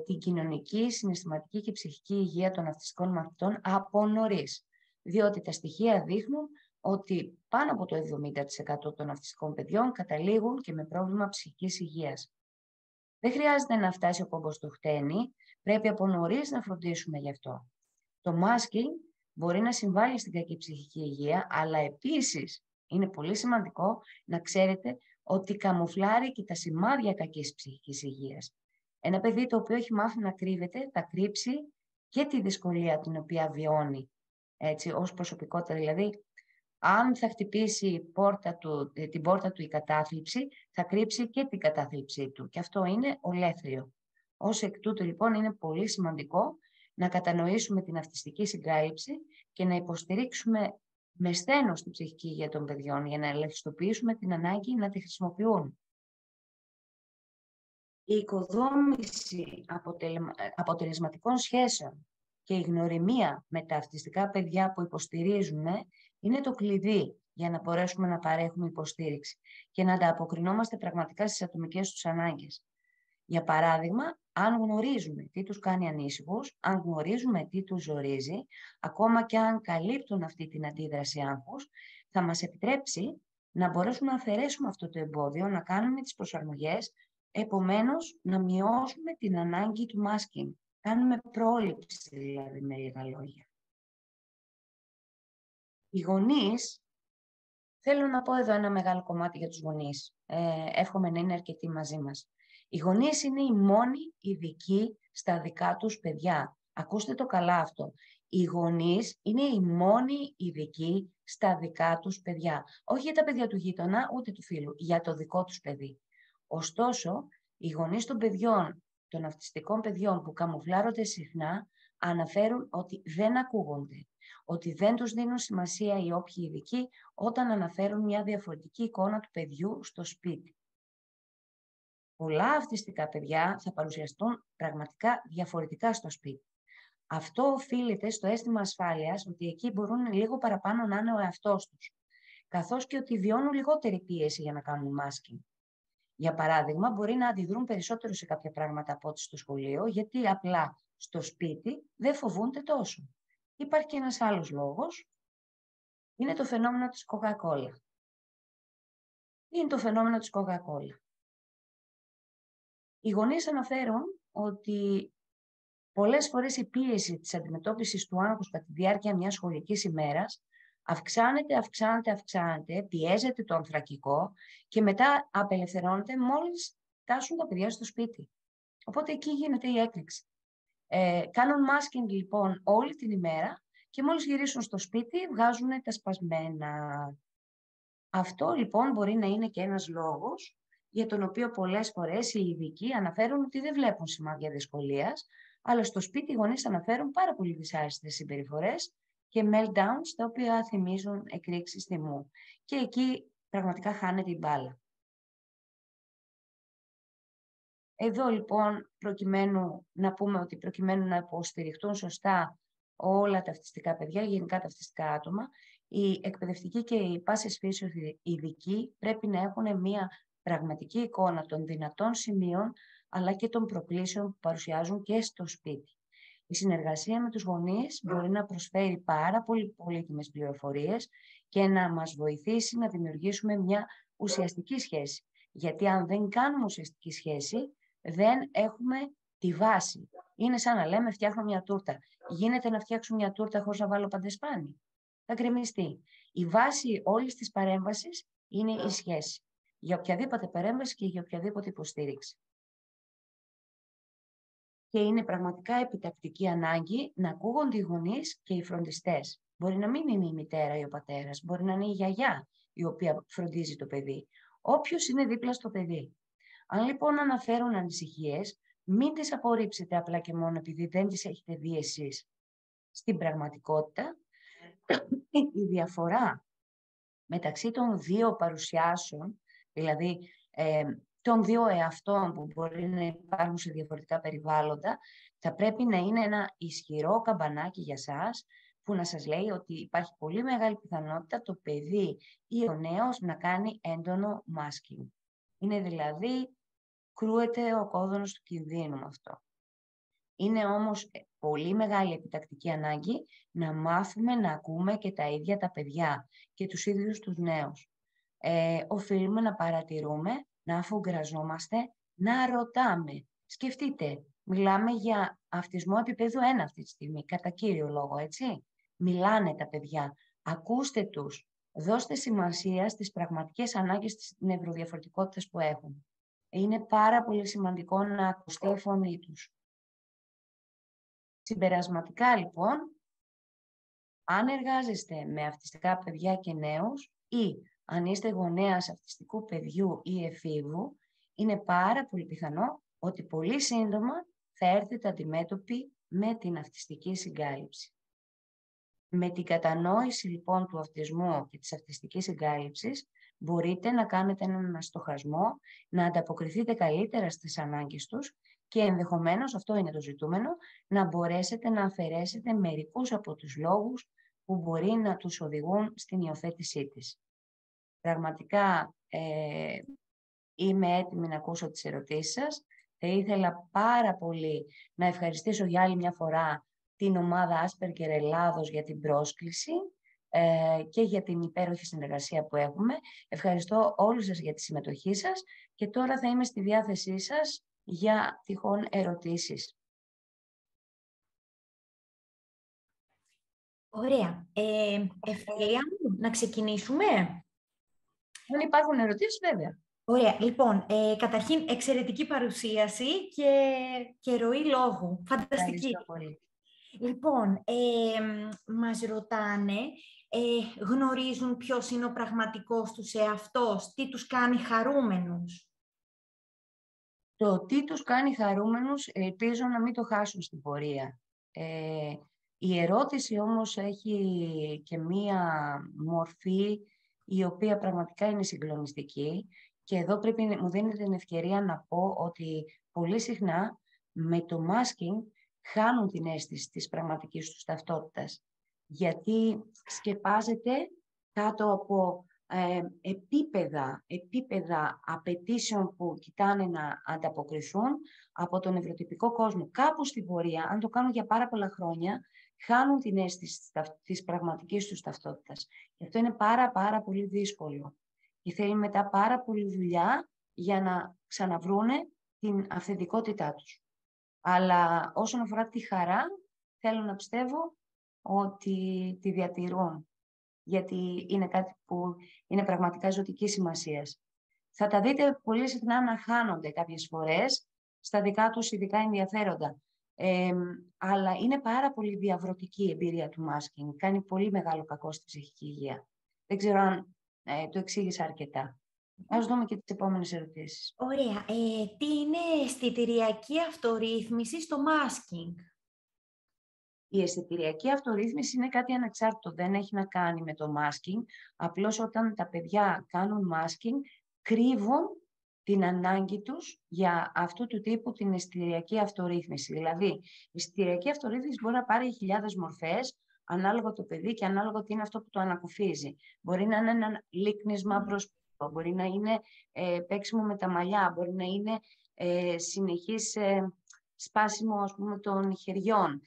την κοινωνική, συναισθηματική και ψυχική υγεία των αυτιστικών μαθητών από νωρίς. Διότι τα στοιχεία δείχνουν ότι πάνω από το 70% των αυτιστικών παιδιών καταλήγουν και με πρόβλημα ψυχικής υγείας. Δεν χρειάζεται να φτάσει ο κόμπος στο χτένι, πρέπει από νωρίς να φροντίσουμε γι' αυτό. Το masking μπορεί να συμβάλλει στην κακή ψυχική υγεία, αλλά επίσης είναι πολύ σημαντικό να ξέρετε ότι καμουφλάρει και τα σημάδια κακής ψυχικής υγείας. Ένα παιδί το οποίο έχει μάθει να κρύβεται θα κρύψει και τη δυσκολία την οποία βιώνει, έτσι, ως προσωπικότητα. Δηλαδή, αν θα χτυπήσει την πόρτα του η κατάθλιψη, θα κρύψει και την κατάθλιψή του. Και αυτό είναι ολέθριο. Ως εκ τούτου, λοιπόν, είναι πολύ σημαντικό να κατανοήσουμε την αυτιστική συγκάλυψη και να υποστηρίξουμε με σθένος την ψυχική υγεία των παιδιών για να ελαχιστοποιήσουμε την ανάγκη να τη χρησιμοποιούν. Η οικοδόμηση αποτελεσματικών σχέσεων και η γνωριμία με τα αυτιστικά παιδιά που υποστηρίζουμε είναι το κλειδί για να μπορέσουμε να παρέχουμε υποστήριξη και να ανταποκρινόμαστε πραγματικά στις ατομικές τους ανάγκες. Για παράδειγμα, αν γνωρίζουμε τι τους κάνει ανήσυχους, αν γνωρίζουμε τι τους ζορίζει, ακόμα και αν καλύπτουν αυτή την αντίδραση άγχους, θα μας επιτρέψει να μπορέσουμε να αφαιρέσουμε αυτό το εμπόδιο, να κάνουμε τις προσαρμογές, επομένως να μειώσουμε την ανάγκη του masking. Κάνουμε πρόληψη, δηλαδή, με λίγα λόγια. Οι γονείς, θέλω να πω εδώ ένα μεγάλο κομμάτι για τους γονείς. Εύχομαι να είναι αρκετοί μαζί μας. Οι γονείς είναι οι μόνοι ειδικοί στα δικά τους παιδιά. Ακούστε το καλά αυτό. Οι γονείς είναι οι μόνοι ειδικοί στα δικά τους παιδιά. Όχι για τα παιδιά του γείτονα, ούτε του φίλου, για το δικό τους παιδί. Ωστόσο, οι γονείς των παιδιών, των αυτιστικών παιδιών που καμουφλάρονται συχνά, αναφέρουν ότι δεν ακούγονται, ότι δεν τους δίνουν σημασία οι όποιοι ειδικοί όταν αναφέρουν μια διαφορετική εικόνα του παιδιού στο σπίτι. Πολλά αυτιστικά παιδιά θα παρουσιαστούν πραγματικά διαφορετικά στο σπίτι. Αυτό οφείλεται στο αίσθημα ασφάλειας, ότι εκεί μπορούν λίγο παραπάνω να είναι ο εαυτός τους, καθώς και ότι βιώνουν λιγότερη πίεση για να κάνουν μάσκινγκ. Για παράδειγμα, μπορεί να αντιδρούν περισσότερο σε κάποια πράγματα από ό,τι στο σχολείο, γιατί απλά στο σπίτι δεν φοβούνται τόσο. Υπάρχει και ένας άλλος λόγος, είναι το φαινόμενο της Coca-Cola. Τι είναι το φαινόμενο της Coca-Cola? Οι γονείς αναφέρουν ότι πολλές φορές η πίεση της αντιμετώπισης του άγχους κατά τη διάρκεια μιας σχολικής ημέρας αυξάνεται, πιέζεται το ανθρακικό και μετά απελευθερώνεται μόλις φτάσουν τα παιδιά στο σπίτι. Οπότε εκεί γίνεται η έκρηξη. Κάνουν μάσκινγκ λοιπόν όλη την ημέρα και μόλις γυρίσουν στο σπίτι βγάζουν τα σπασμένα. Αυτό λοιπόν μπορεί να είναι και ένας λόγος για τον οποίο πολλές φορές οι ειδικοί αναφέρουν ότι δεν βλέπουν σημάδια δυσκολίας, αλλά στο σπίτι οι γονείς αναφέρουν πάρα πολύ δυσάρεστες συμπεριφορές και meltdowns, τα οποία θυμίζουν εκρήξεις θυμού. Και εκεί πραγματικά χάνεται η μπάλα. Εδώ λοιπόν, προκειμένου να υποστηριχτούν σωστά όλα τα αυτιστικά παιδιά, γενικά τα αυτιστικά άτομα, οι εκπαιδευτικοί και οι πάσης φύσεως ειδικοί πρέπει να έχουν μια πραγματική εικόνα των δυνατών σημείων, αλλά και των προκλήσεων που παρουσιάζουν και στο σπίτι. Η συνεργασία με τους γονείς μπορεί να προσφέρει πάρα πολύ πολύτιμες πληροφορίες και να μας βοηθήσει να δημιουργήσουμε μια ουσιαστική σχέση. Γιατί αν δεν κάνουμε ουσιαστική σχέση, δεν έχουμε τη βάση. Είναι σαν να λέμε φτιάχνω μια τούρτα. Γίνεται να φτιάξω μια τούρτα χωρίς να βάλω παντεσπάνι? Θα γκρεμιστεί. Η βάση όλης της παρέμβασης είναι η σχέση. Για οποιαδήποτε παρέμβαση και για οποιαδήποτε υποστήριξη. Και είναι πραγματικά επιτακτική ανάγκη να ακούγονται οι γονείς και οι φροντιστές. Μπορεί να μην είναι η μητέρα ή ο πατέρας, μπορεί να είναι η γιαγιά η οποία φροντίζει το παιδί. Όποιος είναι δίπλα στο παιδί. Αν λοιπόν αναφέρουν ανησυχίες, μην τις απορρίψετε απλά και μόνο επειδή δεν τις έχετε δει εσείς. Στην πραγματικότητα, η διαφορά μεταξύ των δύο παρουσιάσεων, δηλαδή των δύο εαυτών που μπορεί να υπάρχουν σε διαφορετικά περιβάλλοντα, θα πρέπει να είναι ένα ισχυρό καμπανάκι για σας που να σας λέει ότι υπάρχει πολύ μεγάλη πιθανότητα το παιδί ή ο νέος να κάνει έντονο masking. Είναι δηλαδή, κρούεται ο κόδωνος του κινδύνου με αυτό. Είναι όμως πολύ μεγάλη επιτακτική ανάγκη να μάθουμε να ακούμε και τα ίδια τα παιδιά και τους ίδιους τους νέους. Οφείλουμε να παρατηρούμε, να αφουγκραζόμαστε, να ρωτάμε. Σκεφτείτε, μιλάμε για αυτισμό επίπεδου 1 αυτή τη στιγμή, κατά κύριο λόγο, έτσι. Μιλάνε τα παιδιά, ακούστε τους, δώστε σημασία στις πραγματικές ανάγκες της νευροδιαφορετικότητας που έχουν. Είναι πάρα πολύ σημαντικό να ακουστεί η φωνή τους. Συμπερασματικά λοιπόν, αν εργάζεστε με αυτιστικά παιδιά και νέους ή αν είστε γονέας αυτιστικού παιδιού ή εφήβου, είναι πάρα πολύ πιθανό ότι πολύ σύντομα θα έρθετε αντιμέτωποι με την αυτιστική συγκάλυψη. Με την κατανόηση λοιπόν του αυτισμού και της αυτιστικής συγκάλυψης, μπορείτε να κάνετε έναν αναστοχασμό, να ανταποκριθείτε καλύτερα στις ανάγκες τους και ενδεχομένως, αυτό είναι το ζητούμενο, να μπορέσετε να αφαιρέσετε μερικούς από τους λόγους που μπορεί να τους οδηγούν στην υιοθέτησή της. Πραγματικά είμαι έτοιμη να ακούσω τις ερωτήσεις σας. Θα ήθελα πάρα πολύ να ευχαριστήσω για άλλη μια φορά την ομάδα Asperger Ελλάδος για την πρόσκληση και για την υπέροχη συνεργασία που έχουμε. Ευχαριστώ όλους σας για τη συμμετοχή σας και τώρα θα είμαι στη διάθεσή σας για τυχόν ερωτήσεις. Ωραία. Ευκαιρία μου να ξεκινήσουμε. Αν υπάρχουν ερωτήσεις, βέβαια. Ωραία. Λοιπόν, καταρχήν εξαιρετική παρουσίαση και ροή λόγου. Φανταστική. Ευχαριστώ πολύ. Λοιπόν, μας ρωτάνε, γνωρίζουν ποιος είναι ο πραγματικός τους εαυτός, τι τους κάνει χαρούμενους. Το τι τους κάνει χαρούμενους, ελπίζω να μην το χάσουν στην πορεία. Η ερώτηση όμως έχει και μία μορφή η οποία πραγματικά είναι συγκλονιστική και εδώ μου δίνετε την ευκαιρία να πω ότι πολύ συχνά με το masking χάνουν την αίσθηση της πραγματικής τους ταυτότητας, γιατί σκεπάζεται κάτω από επίπεδα απαιτήσεων που κοιτάνε να ανταποκριθούν από τον ευρωτυπικό κόσμο. Κάπου στην πορεία, αν το κάνουν για πάρα πολλά χρόνια, χάνουν την αίσθηση της πραγματικής τους ταυτότητας. Και αυτό είναι πάρα πολύ δύσκολο. Και θέλει μετά πάρα πολλή δουλειά για να ξαναβρούνε την αυθεντικότητά τους. Αλλά όσον αφορά τη χαρά, θέλω να πιστεύω ότι τη διατηρούν, γιατί είναι κάτι που είναι πραγματικά ζωτικής σημασίας. Θα τα δείτε πολύ συχνά να χάνονται κάποιες φορές στα δικά τους ειδικά ενδιαφέροντα. Αλλά είναι πάρα πολύ διαβρωτική η εμπειρία του μάσκινγκ. Κάνει πολύ μεγάλο κακό στη ψυχική υγεία. Δεν ξέρω αν το εξήγησα αρκετά. Ας δούμε και τις επόμενες ερωτήσεις. Ωραία. Τι είναι αισθητηριακή αυτορύθμιση στο μάσκινγκ? Η αισθητηριακή αυτορύθμιση είναι κάτι ανεξάρτητο, δεν έχει να κάνει με το masking. Απλώς όταν τα παιδιά κάνουν masking, κρύβουν την ανάγκη τους για αυτού του τύπου την αισθητηριακή αυτορύθμιση. Δηλαδή, η αισθητηριακή αυτορύθμιση μπορεί να πάρει χιλιάδες μορφές, ανάλογα το παιδί και ανάλογα τι είναι αυτό που το ανακουφίζει. Μπορεί να είναι ένα λίκνισμα μπροστά, μπορεί να είναι παίξιμο με τα μαλλιά, μπορεί να είναι συνεχής σπάσιμο, ας πούμε, των χεριών.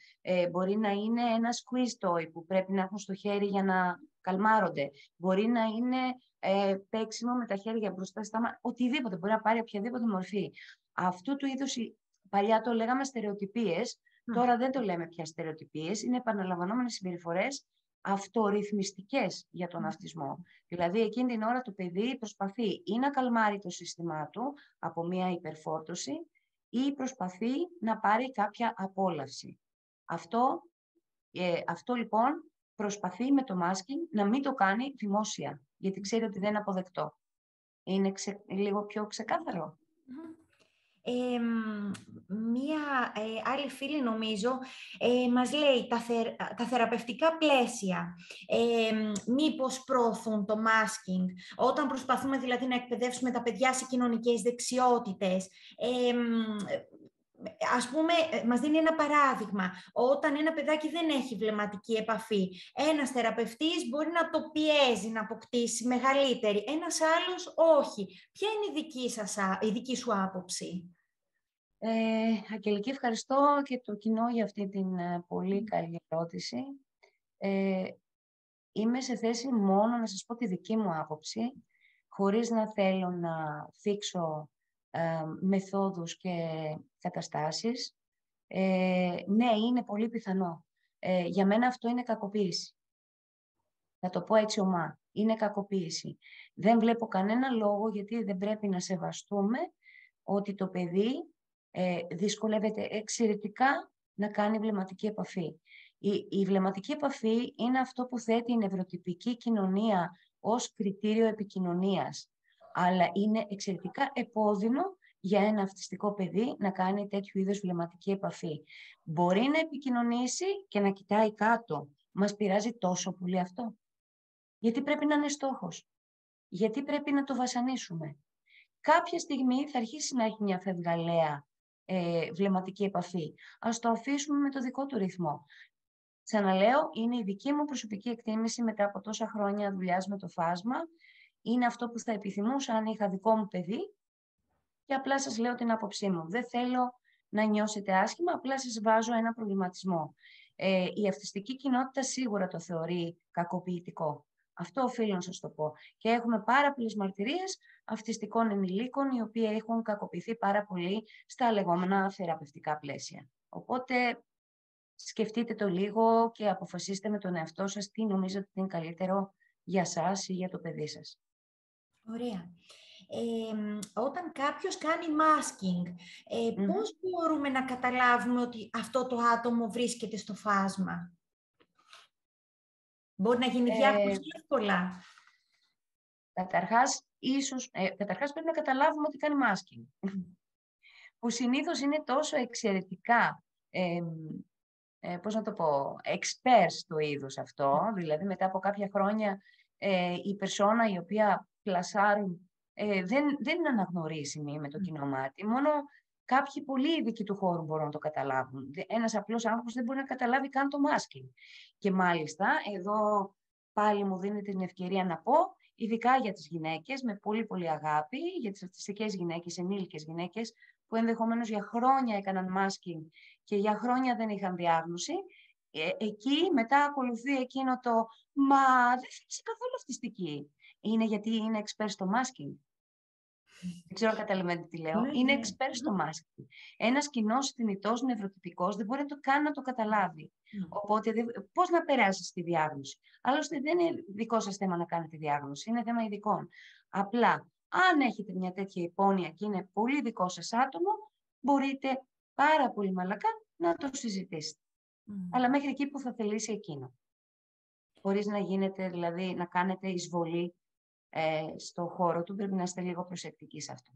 Μπορεί να είναι ένα squeeze toy που πρέπει να έχουν στο χέρι για να καλμάρονται. Μπορεί να είναι παίξιμο με τα χέρια μπροστά στα μάτια. Οτιδήποτε, μπορεί να πάρει οποιαδήποτε μορφή. Αυτού του είδους, παλιά το λέγαμε στερεοτυπίες, τώρα δεν το λέμε πια στερεοτυπίες, είναι επαναλαμβανόμενες συμπεριφορές αυτορυθμιστικές για τον αυτισμό. Δηλαδή, εκείνη την ώρα το παιδί προσπαθεί ή να καλμάρει το σύστημά του από μια υπερφόρτωση, ή προσπαθεί να πάρει κάποια απόλαυση. Αυτό λοιπόν προσπαθεί με το masking να μην το κάνει δημόσια, γιατί ξέρει ότι δεν είναι αποδεκτό. Είναι λίγο πιο ξεκάθαρο. Μία άλλη φίλη, νομίζω, μας λέει τα θεραπευτικά πλαίσια μήπως προωθούν το masking, όταν προσπαθούμε δηλαδή να εκπαιδεύσουμε τα παιδιά σε κοινωνικές δεξιότητες. Ας πούμε, μας δίνει ένα παράδειγμα. Όταν ένα παιδάκι δεν έχει βλεμματική επαφή, ένας θεραπευτής μπορεί να το πιέζει να αποκτήσει μεγαλύτερη, ένας άλλος όχι. Ποια είναι η δική σου άποψη? Αγγελική, ευχαριστώ και το κοινό για αυτή την πολύ καλή ερώτηση. Είμαι σε θέση μόνο να σας πω τη δική μου άποψη, χωρίς να θέλω να θίξω μεθόδους και καταστάσεις. Ναι, είναι πολύ πιθανό. Για μένα αυτό είναι κακοποίηση. Θα το πω έτσι ομά. Είναι κακοποίηση. Δεν βλέπω κανένα λόγο γιατί δεν πρέπει να σεβαστούμε ότι το παιδί δυσκολεύεται εξαιρετικά να κάνει βλεμματική επαφή. Η βλεμματική επαφή είναι αυτό που θέτει η νευροτυπική κοινωνία ως κριτήριο επικοινωνίας. Αλλά είναι εξαιρετικά επώδυνο για ένα αυτιστικό παιδί να κάνει τέτοιου είδους βλεμματική επαφή. Μπορεί να επικοινωνήσει και να κοιτάει κάτω. Μας πειράζει τόσο πολύ αυτό? Γιατί πρέπει να είναι στόχος? Γιατί πρέπει να το βασανίσουμε? Κάποια στιγμή θα αρχίσει να έχει μια φευγαλαία βλεμματική επαφή. Ας το αφήσουμε με το δικό του ρυθμό. Ξαναλέω, είναι η δική μου προσωπική εκτίμηση μετά από τόσα χρόνια δουλειάς με το φάσμα. Είναι αυτό που θα επιθυμούσα αν είχα δικό μου παιδί και απλά σας λέω την άποψή μου. Δεν θέλω να νιώσετε άσχημα, απλά σας βάζω ένα προβληματισμό. Η αυτιστική κοινότητα σίγουρα το θεωρεί κακοποιητικό. Αυτό οφείλω να σας το πω. Και έχουμε πάρα πολλές μαρτυρίες αυτιστικών ενηλίκων οι οποίοι έχουν κακοποιηθεί πάρα πολύ στα λεγόμενα θεραπευτικά πλαίσια. Οπότε σκεφτείτε το λίγο και αποφασίστε με τον εαυτό σας τι νομίζετε ότι είναι καλύτερο για σας ή για το παιδί σας. Ωραία. Όταν κάποιος κάνει masking, πώς μπορούμε να καταλάβουμε ότι αυτό το άτομο βρίσκεται στο φάσμα? Μπορεί να γίνει διάγνωση εύκολα. Καταρχάς πρέπει να καταλάβουμε ότι κάνει masking. Που συνήθως είναι τόσο εξαιρετικά, πώς να το πω, experts στο είδος αυτό. Δηλαδή μετά από κάποια χρόνια η περσόνα η οποία πλασάρουν δεν είναι αναγνωρίσιμη με το κοινό μάτι. Μόνο κάποιοι πολύ ειδικοί του χώρου μπορούν να το καταλάβουν. Ένας απλός άνθρωπος δεν μπορεί να καταλάβει καν το masking. Και μάλιστα, εδώ πάλι μου δίνεται την ευκαιρία να πω, ειδικά για τις γυναίκες, με πολύ πολύ αγάπη, για τις αυτιστικές γυναίκες, ενήλικες γυναίκες, που ενδεχομένως για χρόνια έκαναν masking και για χρόνια δεν είχαν διάγνωση. Εκεί μετά ακολουθεί εκείνο το «Μα δεν είσαι καθόλου αυτιστική». Είναι γιατί είναι expert στο masking. Δεν ξέρω αν καταλαβαίνετε τι λέω. Ναι, Είναι ναι. expert στο masking. Ένας κοινός θνητός νευροτυπικός δεν μπορεί καν να το καταλάβει. Οπότε πώς να περάσει τη διάγνωση. Άλλωστε δεν είναι δικό σας θέμα να κάνετε διάγνωση, είναι θέμα ειδικών. Απλά, αν έχετε μια τέτοια υπόνοια και είναι πολύ δικό σας άτομο, μπορείτε πάρα πολύ μαλακά να το συζητήσετε. Αλλά μέχρι εκεί που θα θελήσει εκείνο. Χωρίς να γίνετε, δηλαδή, να κάνετε εισβολή στο χώρο του, πρέπει να είστε λίγο προσεκτικοί σε αυτό.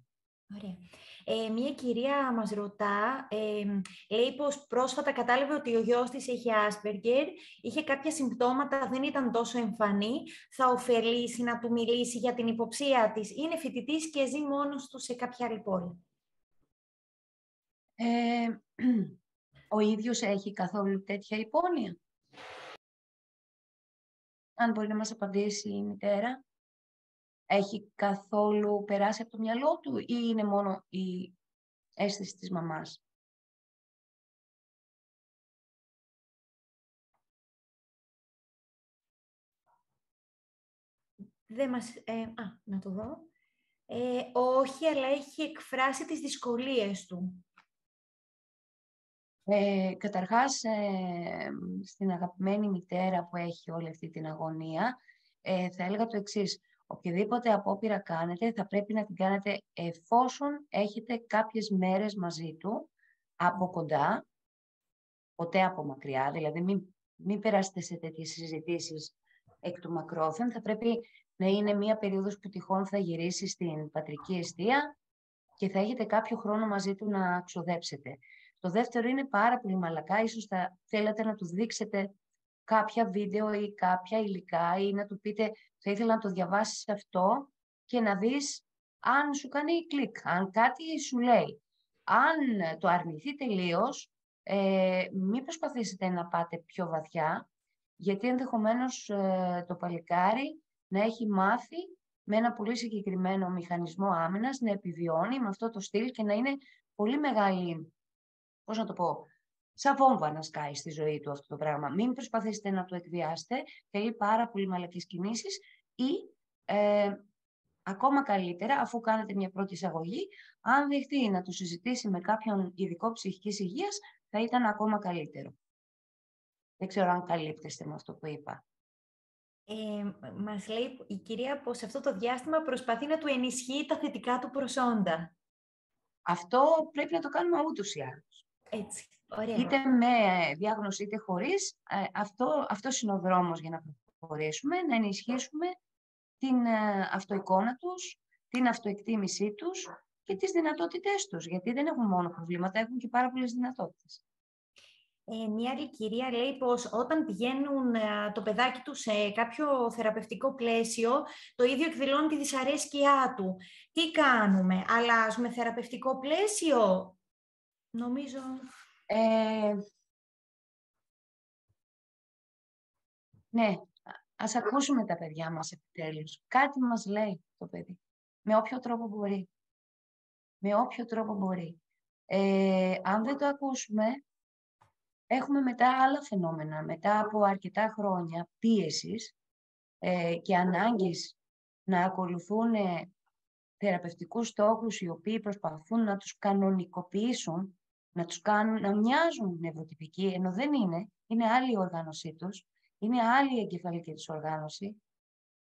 Ωραία. Μία κυρία μας ρωτά, λέει πως πρόσφατα κατάλαβε ότι ο γιος της έχει Asperger, είχε κάποια συμπτώματα, δεν ήταν τόσο εμφανή, θα ωφελήσει να του μιλήσει για την υποψία της. Είναι φοιτητής και ζει μόνος του σε κάποια άλλη πόλη. Ο ίδιος έχει καθόλου τέτοια υπόνοια? Αν μπορεί να μας απαντήσει η μητέρα. Έχει καθόλου περάσει από το μυαλό του ή είναι μόνο η αίσθηση της μαμάς? Δεν μας... να το δω. Όχι, αλλά έχει εκφράσει τις δυσκολίες του. Καταρχάς, στην αγαπημένη μητέρα που έχει όλη αυτή την αγωνία, θα έλεγα το εξής. Οποιαδήποτε απόπειρα κάνετε, θα πρέπει να την κάνετε εφόσον έχετε κάποιες μέρες μαζί του, από κοντά, ποτέ από μακριά, δηλαδή μην περάσετε σε τέτοιες συζητήσεις εκ του μακρόθεν. Θα πρέπει να είναι μία περίοδος που τυχόν θα γυρίσει στην πατρική εστία και θα έχετε κάποιο χρόνο μαζί του να ξοδέψετε. Το δεύτερο είναι πάρα πολύ μαλακά, ίσως θα θέλατε να του δείξετε κάποια βίντεο ή κάποια υλικά ή να του πείτε θα ήθελα να το διαβάσεις αυτό και να δεις αν σου κάνει κλικ, αν κάτι σου λέει. Αν το αρνηθεί τελείως, μην προσπαθήσετε να πάτε πιο βαθιά, γιατί ενδεχομένως το παλικάρι να έχει μάθει με ένα πολύ συγκεκριμένο μηχανισμό άμυνας να επιβιώνει με αυτό το στυλ και να είναι πολύ μεγάλη, πώς να το πω, σαν βόμβα να σκάει στη ζωή του αυτό το πράγμα. Μην προσπαθήσετε να το εκβιάσετε, θέλει πάρα πολύ μαλακές κινήσεις ή ακόμα καλύτερα, αφού κάνετε μια πρώτη εισαγωγή, αν δεχτεί να το συζητήσει με κάποιον ειδικό ψυχικής υγείας, θα ήταν ακόμα καλύτερο. Δεν ξέρω αν καλύπτεστε με αυτό που είπα. Μας λέει η κυρία πως αυτό το διάστημα προσπαθεί να του ενισχύει τα θετικά του προσόντα. Αυτό πρέπει να το κάνουμε ούτως ή άλλως. Έτσι, ωραία. Είτε με διάγνωση είτε χωρίς, αυτός είναι ο δρόμος για να προχωρήσουμε, να ενισχύσουμε την αυτοεικόνα τους, την αυτοεκτίμησή τους και τις δυνατότητές τους. Γιατί δεν έχουν μόνο προβλήματα, έχουν και πάρα πολλές δυνατότητες. Μία άλλη κυρία λέει πως όταν πηγαίνουν το παιδάκι του σε κάποιο θεραπευτικό πλαίσιο, το ίδιο εκδηλώνει τη δυσαρέσκειά του. Τι κάνουμε, αλλάζουμε θεραπευτικό πλαίσιο? Νομίζω... Ναι, ας ακούσουμε τα παιδιά μας επιτέλους. Κάτι μας λέει το παιδί. Με όποιο τρόπο μπορεί. Με όποιο τρόπο μπορεί. Αν δεν το ακούσουμε, έχουμε μετά άλλα φαινόμενα. Μετά από αρκετά χρόνια πίεσης και ανάγκης να ακολουθούν θεραπευτικούς στόχους οι οποίοι προσπαθούν να τους κανονικοποιήσουν, να τους κάνουν να μοιάζουν νευροτυπικοί, ενώ δεν είναι. Είναι άλλη η οργάνωσή τους. Είναι άλλη η εγκεφαλική τους οργάνωση.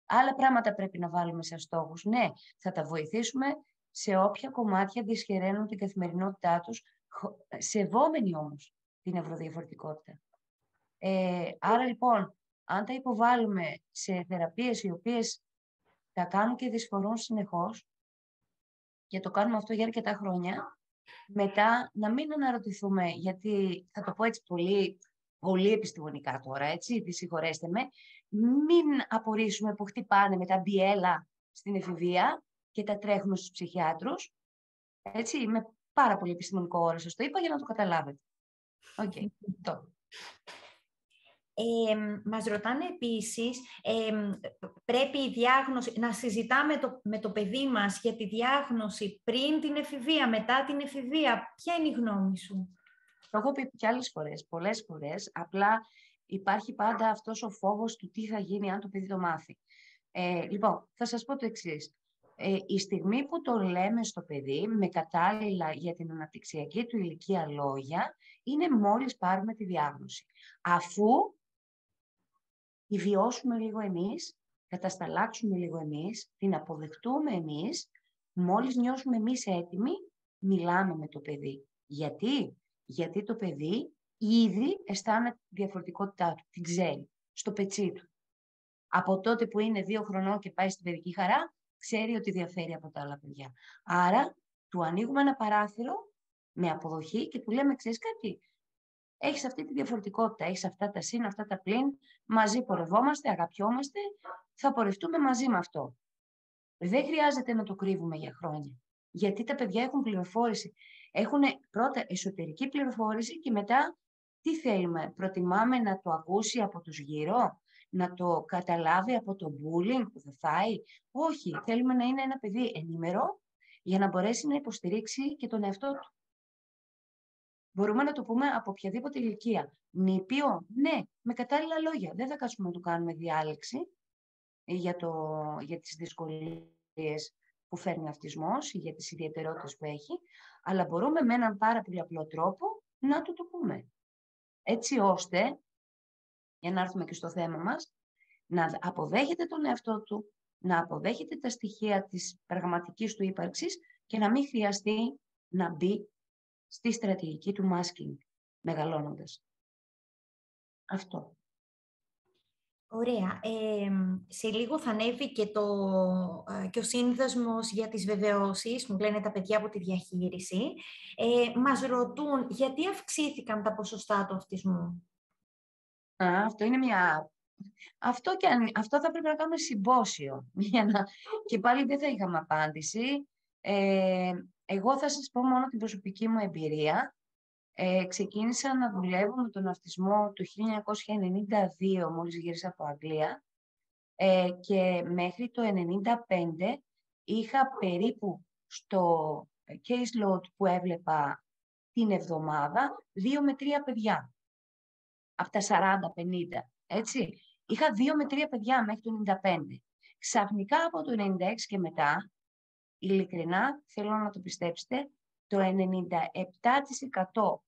Άλλα πράγματα πρέπει να βάλουμε σε στόχους. Ναι, θα τα βοηθήσουμε σε όποια κομμάτια δυσχεραίνουν την καθημερινότητά τους, σεβόμενοι όμως την νευροδιαφορτικότητα. Άρα λοιπόν, αν τα υποβάλλουμε σε θεραπείες οι οποίες τα κάνουν και δυσφορούν συνεχώς, και το κάνουμε αυτό για αρκετά χρόνια, μετά να μην αναρωτηθούμε, γιατί θα το πω έτσι πολύ επιστημονικά τώρα, έτσι, συγχωρέστε με, μην απορρίσουμε που χτυπάνε με τα μπιέλα στην εφηβεία και τα τρέχουμε στους ψυχιάτρους, έτσι, με Πάρα πολύ επιστημονικό όρο, σας το είπα για να το καταλάβετε. Οκ, αυτό. Μας ρωτάνε επίσης, πρέπει η διάγνωση, να συζητάμε με το παιδί μας για τη διάγνωση πριν την εφηβεία, μετά την εφηβεία. Ποια είναι η γνώμη σου? Το έχω πει και άλλες φορές, πολλές φορές, απλά υπάρχει πάντα αυτός ο φόβος του τι θα γίνει αν το παιδί το μάθει. Λοιπόν, θα σας πω το εξής. Η στιγμή που το λέμε στο παιδί με κατάλληλα για την αναπτυξιακή του ηλικία λόγια είναι μόλις πάρουμε τη διάγνωση. Αφού τη βιώσουμε λίγο εμείς, κατασταλάξουμε λίγο εμείς, την αποδεχτούμε εμείς, μόλις νιώσουμε εμείς έτοιμοι, μιλάμε με το παιδί. Γιατί το παιδί ήδη αισθάνεται τη διαφορετικότητά του, την ξέρει, στο πετσί του. Από τότε που είναι 2 χρονών και πάει στην παιδική χαρά, ξέρει ότι διαφέρει από τα άλλα παιδιά. Άρα, του ανοίγουμε ένα παράθυρο με αποδοχή και του λέμε, ξέρεις κάτι, έχεις αυτή τη διαφορετικότητα, έχεις αυτά τα συν, αυτά τα πλην, μαζί πορευόμαστε, αγαπιόμαστε, θα πορευτούμε μαζί με αυτό. Δεν χρειάζεται να το κρύβουμε για χρόνια. Γιατί τα παιδιά έχουν πληροφόρηση. Έχουν πρώτα εσωτερική πληροφόρηση και μετά τι θέλουμε. Προτιμάμε να το ακούσει από τους γύρω, να το καταλάβει από το bullying που θα φάει. Όχι, θέλουμε να είναι ένα παιδί ενήμερο για να μπορέσει να υποστηρίξει και τον εαυτό του. Μπορούμε να το πούμε από οποιαδήποτε ηλικία. Νήπιο, ναι, με κατάλληλα λόγια. Δεν θα κάτσουμε να του κάνουμε διάλεξη για τις δυσκολίες που φέρνει ο αυτισμός ή για τις ιδιαιτερότητες που έχει, αλλά μπορούμε με έναν πάρα πολύ απλό τρόπο να το πούμε. Έτσι ώστε, για να έρθουμε και στο θέμα μας, να αποδέχεται τον εαυτό του, να αποδέχεται τα στοιχεία της πραγματικής του ύπαρξης και να μην χρειαστεί να μπει στη στρατηγική του masking, μεγαλώνοντας. Αυτό. Ωραία. Σε λίγο θα ανέβει και ο σύνδεσμος για τις βεβαιώσεις, μου λένε τα παιδιά από τη διαχείριση. Μας ρωτούν γιατί αυξήθηκαν τα ποσοστά του αυτισμού. Αυτό είναι μια... Αυτό θα πρέπει να κάνουμε συμπόσιο. Και πάλι δεν θα είχαμε απάντηση. Εγώ θα σας πω μόνο την προσωπική μου εμπειρία. Ξεκίνησα να δουλεύω με τον αυτισμό το 1992, μόλις γύρισα από Αγγλία. Και μέχρι το 1995 είχα περίπου στο caseload που έβλεπα την εβδομάδα 2 με 3 παιδιά. Από τα 40-50, έτσι. Είχα 2 με 3 παιδιά μέχρι το 95. Ξαφνικά από το 96 και μετά, ειλικρινά, θέλω να το πιστέψετε, το 97%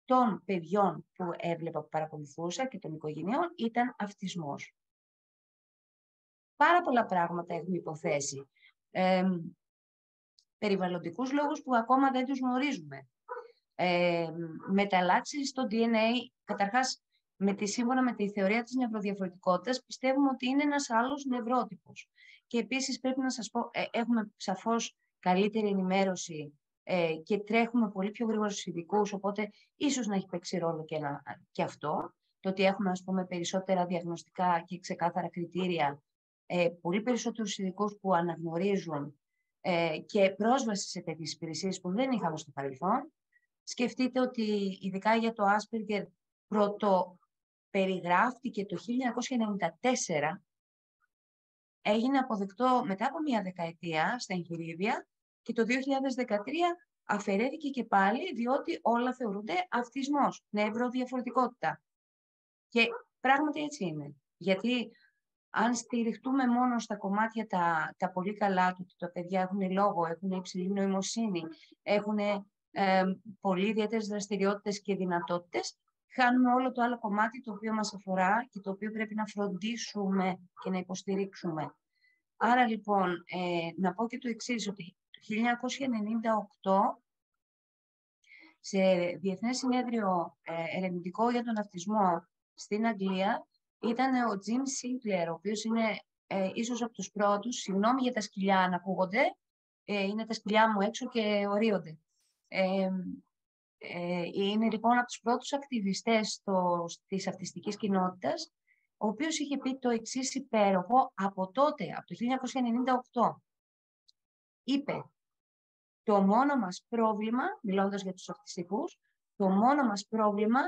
των παιδιών που έβλεπα, που παρακολουθούσα και των οικογενειών ήταν αυτισμός. Πάρα πολλά πράγματα έχουμε υποθέσει. Περιβαλλοντικούς λόγους που ακόμα δεν τους γνωρίζουμε. Μεταλλάξεις στο DNA, καταρχάς, σύμφωνα με τη θεωρία της νευροδιαφορετικότητας, πιστεύουμε ότι είναι ένας άλλος νευρότυπος. Και επίσης πρέπει να σας πω, έχουμε σαφώς καλύτερη ενημέρωση και τρέχουμε πολύ πιο γρήγορα στους ειδικούς, οπότε ίσως να έχει παίξει ρόλο και αυτό. Το ότι έχουμε, ας πούμε, περισσότερα διαγνωστικά και ξεκάθαρα κριτήρια, πολύ περισσότερους ειδικούς που αναγνωρίζουν και πρόσβαση σε τέτοιες υπηρεσίες που δεν είχαμε στο παρελθόν. Σκεφτείτε ότι ειδικά για το Asperger πρωτοπεριγράφτηκε το 1994, έγινε αποδεκτό μετά από μια δεκαετία στα εγχειρίδια και το 2013 αφαιρέθηκε και πάλι διότι όλα θεωρούνται αυτισμός, νευροδιαφορετικότητα. Και πράγματι έτσι είναι. Γιατί αν στηριχτούμε μόνο στα κομμάτια τα πολύ καλά του, ότι τα παιδιά έχουν λόγο, έχουν υψηλή νοημοσύνη, έχουν πολύ ιδιαίτερες δραστηριότητες και δυνατότητες, χάνουμε όλο το άλλο κομμάτι το οποίο μας αφορά και το οποίο πρέπει να φροντίσουμε και να υποστηρίξουμε. Άρα λοιπόν, να πω και το εξής, ότι το 1998 σε Διεθνές Συνέδριο Ερευνητικό για τον Αυτισμό στην Αγγλία ήταν ο Jim Sinclair, ο οποίος είναι ίσως από τους πρώτους, συγγνώμη για τα σκυλιά αν ακούγονται, είναι τα σκυλιά μου έξω και ορίονται. Είναι λοιπόν από τους πρώτους ακτιβιστές της αυτιστικής κοινότητας, ο οποίος είχε πει το εξής υπέροχο από τότε, από το 1998. Είπε, Το μόνο μας πρόβλημα, μιλώντας για τους αυτιστικούς, το μόνο μας πρόβλημα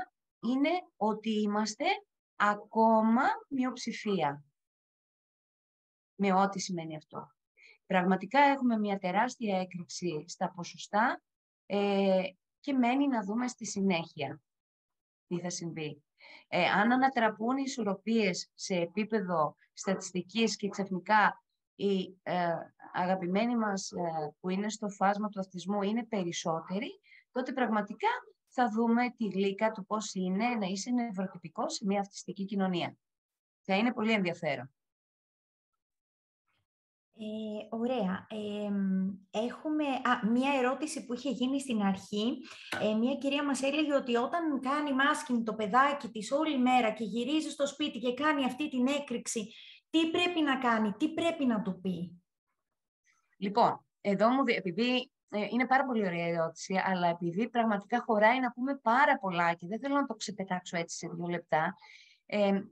είναι ότι είμαστε ακόμα μειοψηφία. Με ό,τι σημαίνει αυτό. Πραγματικά έχουμε μια τεράστια έκρηξη στα ποσοστά και μένει να δούμε στη συνέχεια τι θα συμβεί. Αν ανατραπούν οι ισορροπίες σε επίπεδο στατιστικής και ξαφνικά οι αγαπημένοι μας που είναι στο φάσμα του αυτισμού είναι περισσότεροι, τότε πραγματικά θα δούμε τη γλύκα του πώς είναι να είσαι νευροτυπικός σε μια αυτιστική κοινωνία. Θα είναι πολύ ενδιαφέρον. Ωραία. Έχουμε μία ερώτηση που είχε γίνει στην αρχή. Μία κυρία μας έλεγε ότι όταν κάνει masking το παιδάκι της όλη μέρα και γυρίζει στο σπίτι και κάνει αυτή την έκρηξη, τι πρέπει να κάνει, τι πρέπει να του πει? Λοιπόν, εδώ επειδή είναι πάρα πολύ ωραία ερώτηση, αλλά επειδή πραγματικά χωράει να πούμε πάρα πολλά και δεν θέλω να το ξεπετάξω έτσι σε 2 λεπτά,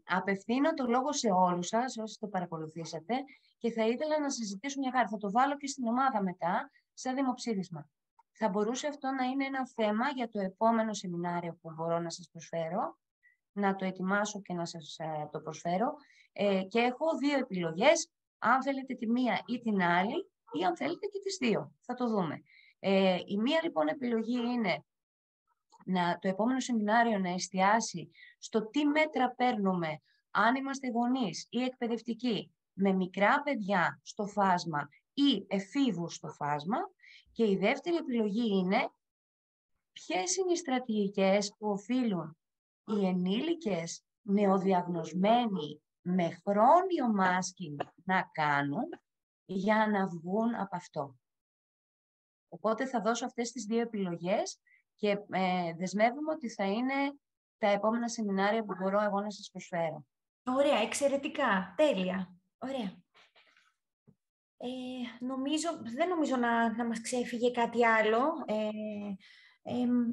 απευθύνω το λόγο σε όλους σας, όσοι το παρακολουθήσατε, και θα ήθελα να συζητήσω μια χάρη. Θα το βάλω και στην ομάδα μετά, σαν δημοψήφισμα. Θα μπορούσε αυτό να είναι ένα θέμα για το επόμενο σεμινάριο που μπορώ να σας προσφέρω, να το ετοιμάσω και να σας το προσφέρω. Και έχω 2 επιλογές, αν θέλετε τη μία ή την άλλη, ή αν θέλετε και τις 2. Θα το δούμε. Η μία λοιπόν επιλογή είναι το επόμενο σεμινάριο να εστιάσει στο τι μέτρα παίρνουμε αν είμαστε γονείς ή εκπαιδευτικοί με μικρά παιδιά στο φάσμα ή εφήβους στο φάσμα. Και η δεύτερη επιλογή είναι ποιες είναι οι στρατηγικές που οφείλουν οι ενήλικες νεοδιαγνωσμένοι με χρόνιο masking να κάνουν για να βγουν από αυτό. Οπότε θα δώσω αυτές τις 2 επιλογές και δεσμεύομαι ότι θα είναι τα επόμενα σεμινάρια που μπορώ εγώ να σας προσφέρω. Ωραία, εξαιρετικά, τέλεια. Ωραία. Δεν νομίζω να μας ξέφυγε κάτι άλλο.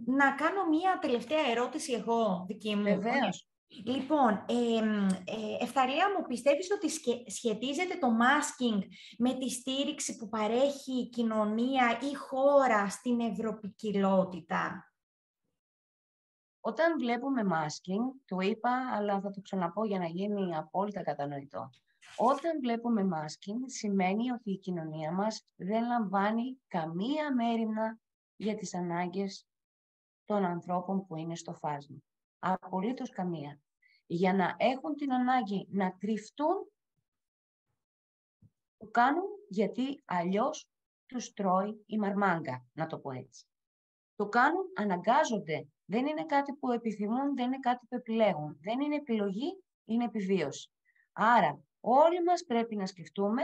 Να κάνω μία τελευταία ερώτηση εγώ, δική μου. Βεβαίως. Λοιπόν, Ευθαλία μου, πιστεύεις ότι σχετίζεται το masking με τη στήριξη που παρέχει η κοινωνία ή χώρα στην ευρωπικιλότητα? Όταν βλέπουμε masking, το είπα, αλλά θα το ξαναπώ για να γίνει απόλυτα κατανοητό. Όταν βλέπουμε masking, σημαίνει ότι η κοινωνία μας δεν λαμβάνει καμία μέριμνα για τις ανάγκες των ανθρώπων που είναι στο φάσμα. Απολύτως καμία. Για να έχουν την ανάγκη να κρυφτούν, το κάνουν γιατί αλλιώς τους τρώει η μαρμάγκα, να το πω έτσι. Το κάνουν, αναγκάζονται. Δεν είναι κάτι που επιθυμούν, δεν είναι κάτι που επιλέγουν. Δεν είναι επιλογή, είναι επιβίωση. Άρα, όλοι μας πρέπει να σκεφτούμε,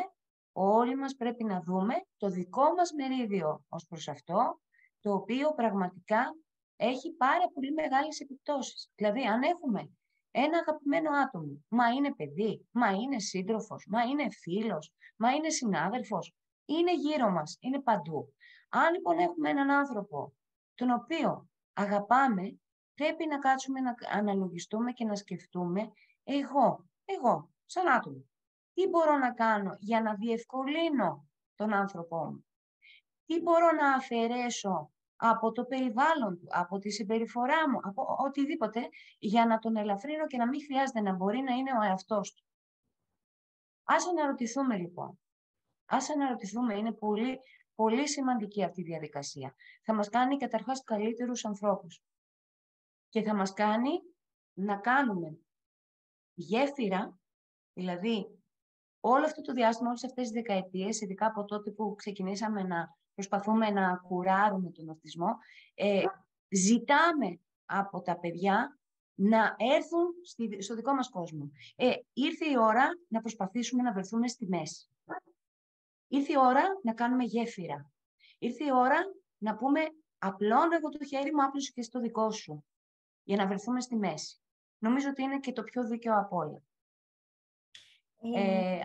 όλοι μας πρέπει να δούμε το δικό μας μερίδιο ως προς αυτό, το οποίο πραγματικά έχει πάρα πολύ μεγάλες επιπτώσεις. Δηλαδή, αν έχουμε ένα αγαπημένο άτομο, μα είναι παιδί, μα είναι σύντροφος, μα είναι φίλος, μα είναι συνάδελφος, είναι γύρω μας, είναι παντού. Αν λοιπόν έχουμε έναν άνθρωπο τον οποίο αγαπάμε, πρέπει να κάτσουμε να αναλογιστούμε και να σκεφτούμε εγώ, σαν άτομο, τι μπορώ να κάνω για να διευκολύνω τον άνθρωπό μου. Τι μπορώ να αφαιρέσω από το περιβάλλον του, από τη συμπεριφορά μου, από οτιδήποτε, για να τον ελαφρύνω και να μην χρειάζεται να μπορεί να είναι ο εαυτός του. Ας αναρωτηθούμε λοιπόν. Ας αναρωτηθούμε, είναι πολύ, πολύ σημαντική αυτή η διαδικασία. Θα μας κάνει καταρχάς καλύτερους ανθρώπους. Και θα μας κάνει να κάνουμε γέφυρα, δηλαδή όλο αυτό το διάστημα, όλες αυτές τις δεκαετίες, ειδικά από τότε που ξεκινήσαμε να προσπαθούμε να κουράρουμε τον αυτισμό, ζητάμε από τα παιδιά να έρθουν στο δικό μας κόσμο. Ήρθε η ώρα να προσπαθήσουμε να βρεθούμε στη μέση. Ήρθε η ώρα να κάνουμε γέφυρα. Ήρθε η ώρα να πούμε απλώνω εγώ το χέρι μου, άπλωσε και στο δικό σου, για να βρεθούμε στη μέση. Νομίζω ότι είναι και το πιο δίκαιο από όλα.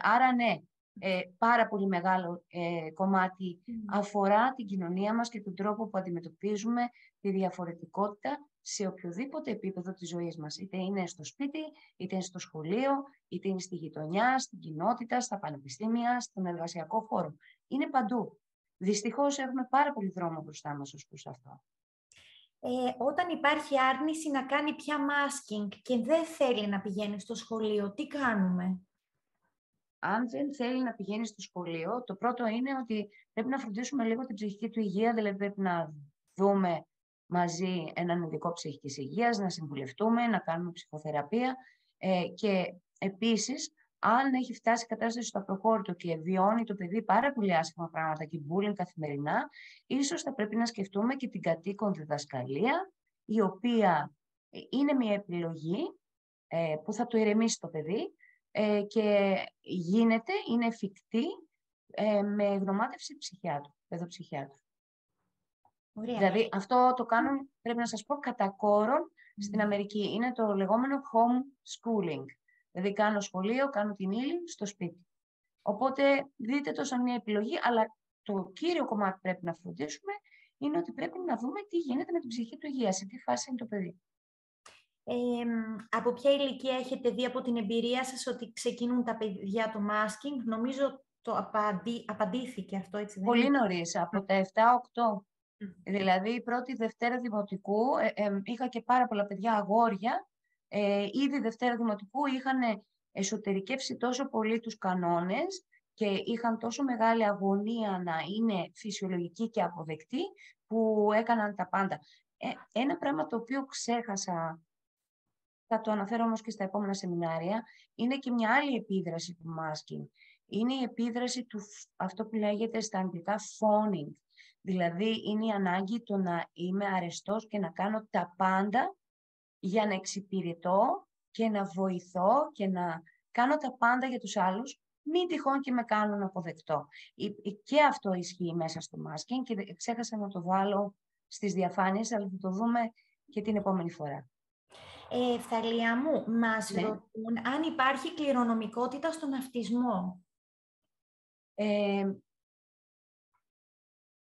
Άρα ναι, πάρα πολύ μεγάλο κομμάτι αφορά την κοινωνία μας και τον τρόπο που αντιμετωπίζουμε τη διαφορετικότητα σε οποιοδήποτε επίπεδο της ζωής μας. Είτε είναι στο σπίτι, είτε είναι στο σχολείο, είτε είναι στη γειτονιά, στην κοινότητα, στα πανεπιστήμια, στον εργασιακό χώρο. Είναι παντού. Δυστυχώς έχουμε πάρα πολύ δρόμο μπροστά μας ως προς αυτό. Όταν υπάρχει άρνηση να κάνει πια masking και δεν θέλει να πηγαίνει στο σχολείο, τι κάνουμε? Αν δεν θέλει να πηγαίνει στο σχολείο, το πρώτο είναι ότι πρέπει να φροντίσουμε λίγο την ψυχική του υγεία, δηλαδή πρέπει να δούμε μαζί έναν ειδικό ψυχικής υγείας, να συμβουλευτούμε, να κάνουμε ψυχοθεραπεία και επίσης, αν έχει φτάσει η κατάσταση στο απροχώρητο και βιώνει το παιδί πάρα πολύ άσχημα πράγματα και bullying καθημερινά, ίσως θα πρέπει να σκεφτούμε και την κατοίκον διδασκαλία, η οποία είναι μια επιλογή που θα το ηρεμήσει το παιδί και γίνεται, είναι εφικτή με γνωμάτευση ψυχιάτρου, παιδοψυχιάτρου. Ωραία. Δηλαδή αυτό το κάνουν, πρέπει να σας πω, κατά κόρον στην Αμερική. Είναι το λεγόμενο home schooling. Δηλαδή κάνω σχολείο, κάνω την ύλη στο σπίτι. Οπότε δείτε το σαν μια επιλογή, αλλά το κύριο κομμάτι που πρέπει να φροντίσουμε είναι ότι πρέπει να δούμε τι γίνεται με την ψυχική του υγεία, σε τι φάση είναι το παιδί. Από ποια ηλικία έχετε δει από την εμπειρία σας ότι ξεκινούν τα παιδιά το masking? Νομίζω το απαντήθηκε αυτό, έτσι δεν Πολύ είναι? νωρίς, από τα 7-8. Δηλαδή, πρώτη Δευτέρα Δημοτικού, είχα και πάρα πολλά παιδιά αγόρια, ήδη Δευτέρα Δημοτικού είχαν εσωτερικεύσει τόσο πολύ τους κανόνες και είχαν τόσο μεγάλη αγωνία να είναι φυσιολογικοί και αποδεκτοί, που έκαναν τα πάντα. Ένα πράγμα το οποίο ξέχασα, θα το αναφέρω όμως και στα επόμενα σεμινάρια, είναι και μια άλλη επίδραση του masking. Είναι η επίδραση του, αυτό που λέγεται στα αγγλικά phoning. Δηλαδή είναι η ανάγκη το να είμαι αρεστός και να κάνω τα πάντα για να εξυπηρετώ και να βοηθώ και να κάνω τα πάντα για τους άλλους, μην τυχόν και με κάνουν αποδεκτό. Και αυτό ισχύει μέσα στο masking και ξέχασα να το βάλω στις διαφάνειες, αλλά θα το δούμε και την επόμενη φορά. Φθαλία μου, μας Ναι. ρωτούν αν υπάρχει κληρονομικότητα στον αυτισμό.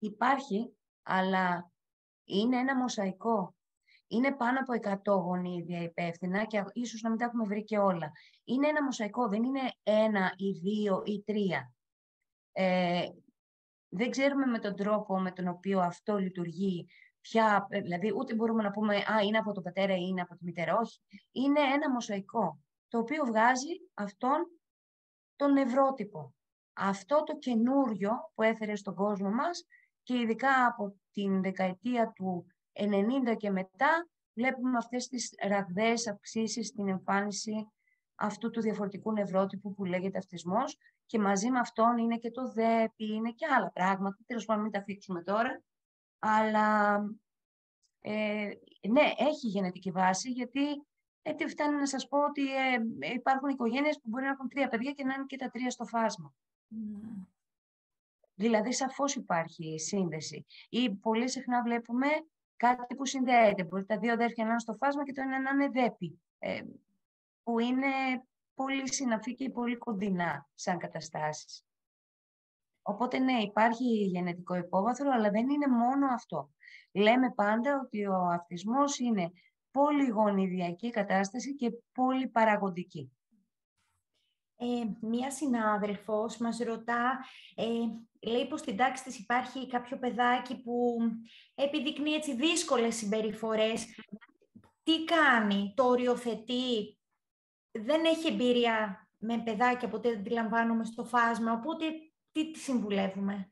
Υπάρχει, αλλά είναι ένα μοσαϊκό. Είναι πάνω από 100 γονίδια υπεύθυνα και ίσως να μην τα έχουμε βρει και όλα. Είναι ένα μοσαϊκό, δεν είναι 1 ή 2 ή 3. Δεν ξέρουμε με τον τρόπο με τον οποίο αυτό λειτουργεί πια, δηλαδή ούτε μπορούμε να πούμε είναι από τον πατέρα ή είναι από τη μητέρα. Όχι, είναι ένα μοσαϊκό, το οποίο βγάζει αυτόν τον νευρότυπο. Αυτό το καινούριο που έφερε στον κόσμο μας και ειδικά από την δεκαετία του 90 και μετά βλέπουμε αυτές τις ραγδαίες αυξήσεις στην εμφάνιση αυτού του διαφορετικού νευρότυπου που λέγεται αυτισμός και μαζί με αυτόν είναι και το ΔΕΠΗ, είναι και άλλα πράγματα, τέλος πάντων μην τα θίξουμε τώρα, αλλά ναι, έχει γενετική βάση γιατί έτσι φτάνει να σας πω ότι υπάρχουν οικογένειες που μπορεί να έχουν 3 παιδιά και να είναι και τα 3 στο φάσμα. Δηλαδή σαφώς υπάρχει σύνδεση. Ή πολύ συχνά βλέπουμε κάτι που συνδέεται. Μπορεί τα 2 αδέρφια να είναι στο φάσμα και το ένα να είναι ΔΕΠΗ. Που είναι πολύ συναφή και πολύ κοντινά σαν καταστάσεις. Οπότε ναι, υπάρχει γενετικό υπόβαθρο, αλλά δεν είναι μόνο αυτό. Λέμε πάντα ότι ο αυτισμός είναι πολυγονιδιακή κατάσταση και πολυπαραγοντική. Μία συνάδελφος μας ρωτά, λέει πως στην τάξη της υπάρχει κάποιο παιδάκι που επιδεικνύει έτσι δύσκολες συμπεριφορές. Τι κάνει, το οριοθετεί, δεν έχει εμπειρία με παιδάκια, ποτέ δεν τη λαμβάνουμε στο φάσμα, οπότε τι τη συμβουλεύουμε?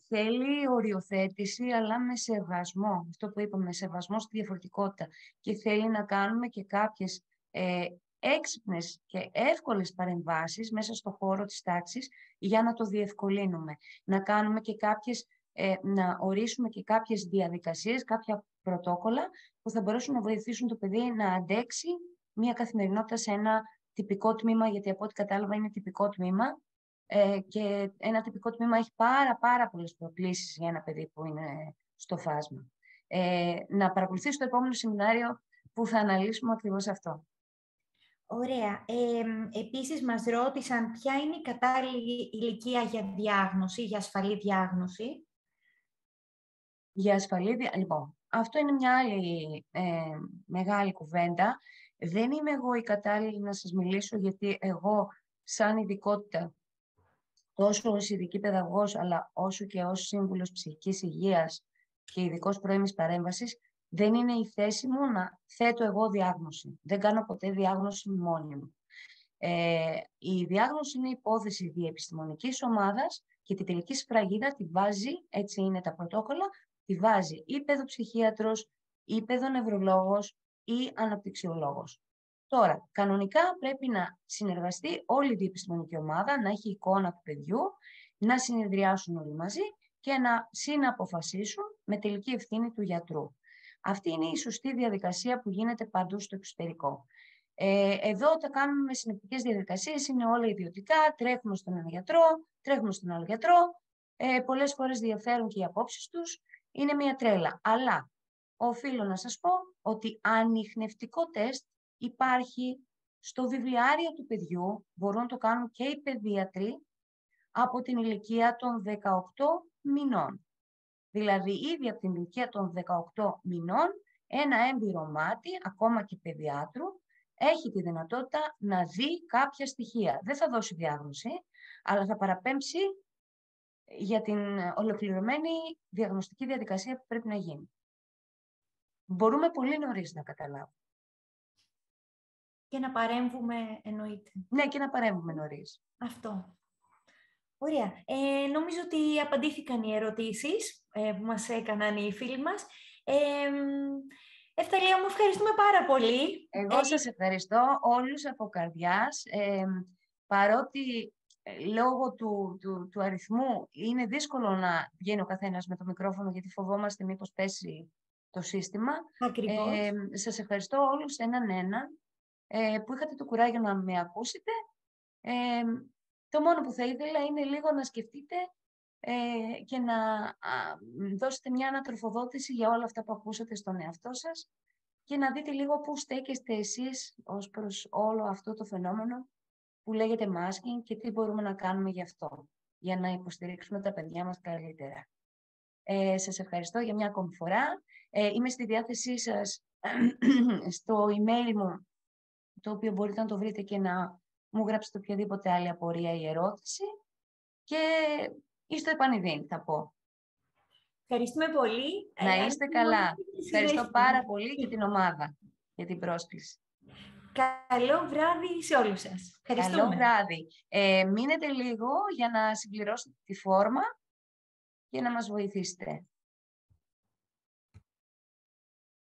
Θέλει οριοθέτηση, αλλά με σεβασμό. Αυτό που είπαμε, με σεβασμό στη διαφορετικότητα. Και θέλει να κάνουμε και κάποιες έξυπνες και εύκολες παρεμβάσεις μέσα στο χώρο της τάξης για να το διευκολύνουμε. Να κάνουμε και κάποιες, να ορίσουμε και κάποιες διαδικασίες, κάποια πρωτόκολλα που θα μπορέσουν να βοηθήσουν το παιδί να αντέξει μια καθημερινότητα σε ένα τυπικό τμήμα, γιατί από ό,τι κατάλαβα είναι τυπικό τμήμα. Και ένα τυπικό τμήμα έχει πάρα πολλές προκλήσεις για ένα παιδί που είναι στο φάσμα. Να παρακολουθήσω το επόμενο σεμινάριο που θα αναλύσουμε ακριβώς αυτό. Ωραία. Επίσης μας ρώτησαν ποια είναι η κατάλληλη ηλικία για διάγνωση, για ασφαλή διάγνωση. Για ασφαλή λοιπόν, αυτό είναι μια άλλη μεγάλη κουβέντα. Δεν είμαι εγώ η κατάλληλη να σας μιλήσω, γιατί εγώ σαν ειδικότητα τόσο ως ειδική παιδαγωγός, αλλά όσο και ως σύμβουλος ψυχικής υγείας και ειδικός πρώιμης παρέμβασης, δεν είναι η θέση μου να θέτω εγώ διάγνωση. Δεν κάνω ποτέ διάγνωση μόνη μου. Η διάγνωση είναι υπόθεση διεπιστημονικής ομάδας και τη τελική σφραγίδα τη βάζει, έτσι είναι τα πρωτόκολλα, τη βάζει ή παιδοψυχίατρος, ή παιδονευρολόγος ή αναπτυξιολόγος. Τώρα, κανονικά πρέπει να συνεργαστεί όλη η διεπιστημονική ομάδα, να έχει εικόνα του παιδιού, να συνεδριάσουν όλοι μαζί και να συναποφασίσουν με τελική ευθύνη του γιατρού. Αυτή είναι η σωστή διαδικασία που γίνεται παντού στο εξωτερικό. Εδώ τα κάνουμε με συνεπτικές διαδικασίες, είναι όλα ιδιωτικά, τρέχουμε στον ένα γιατρό, τρέχουμε στον άλλο γιατρό, πολλές φορές διαφέρουν και οι απόψεις τους, είναι μια τρέλα. Αλλά οφείλω να σας πω ότι ανιχνευτικό τεστ υπάρχει στο βιβλιάριο του παιδιού, μπορούν να το κάνουν και οι παιδίατροι, από την ηλικία των 18 μηνών. Δηλαδή, ήδη από την ηλικία των 18 μηνών, ένα έμπειρο μάτι, ακόμα και παιδιάτρου, έχει τη δυνατότητα να δει κάποια στοιχεία. Δεν θα δώσει διάγνωση, αλλά θα παραπέμψει για την ολοκληρωμένη διαγνωστική διαδικασία που πρέπει να γίνει. Μπορούμε πολύ νωρίς να καταλάβουμε. Και να παρέμβουμε, εννοείται. Ναι, και να παρέμβουμε νωρίς. Αυτό. Ωραία. Νομίζω ότι απαντήθηκαν οι ερωτήσεις που μας έκαναν οι φίλοι μας. Εφταλία μου, ευχαριστούμε πάρα πολύ. Εγώ σας ευχαριστώ όλους από καρδιάς. Παρότι λόγω του αριθμού είναι δύσκολο να βγαίνει ο καθένας με το μικρόφωνο, γιατί φοβόμαστε μήπως πέσει το σύστημα. Ακριβώς. Σας ευχαριστώ όλους έναν που είχατε το κουράγιο να με ακούσετε. Το μόνο που θα ήθελα είναι λίγο να σκεφτείτε και να δώσετε μια ανατροφοδότηση για όλα αυτά που ακούσατε στον εαυτό σας και να δείτε λίγο πού στέκεστε εσείς ως προς όλο αυτό το φαινόμενο που λέγεται masking και τι μπορούμε να κάνουμε γι' αυτό, για να υποστηρίξουμε τα παιδιά μας καλύτερα. Σας ευχαριστώ για μια ακόμη φορά. Είμαι στη διάθεσή σας στο email μου, το οποίο μπορείτε να το βρείτε και να μου γράψετε οποιαδήποτε άλλη απορία ή ερώτηση. Και στο επανειδήν θα πω. Ευχαριστούμε πολύ. Να είστε καλά. Ευχαριστώ πάρα πολύ και την ομάδα για την πρόσκληση. Καλό βράδυ σε όλους σας. Ευχαριστούμε. Καλό βράδυ. Μείνετε λίγο για να συμπληρώσετε τη φόρμα και να μας βοηθήσετε.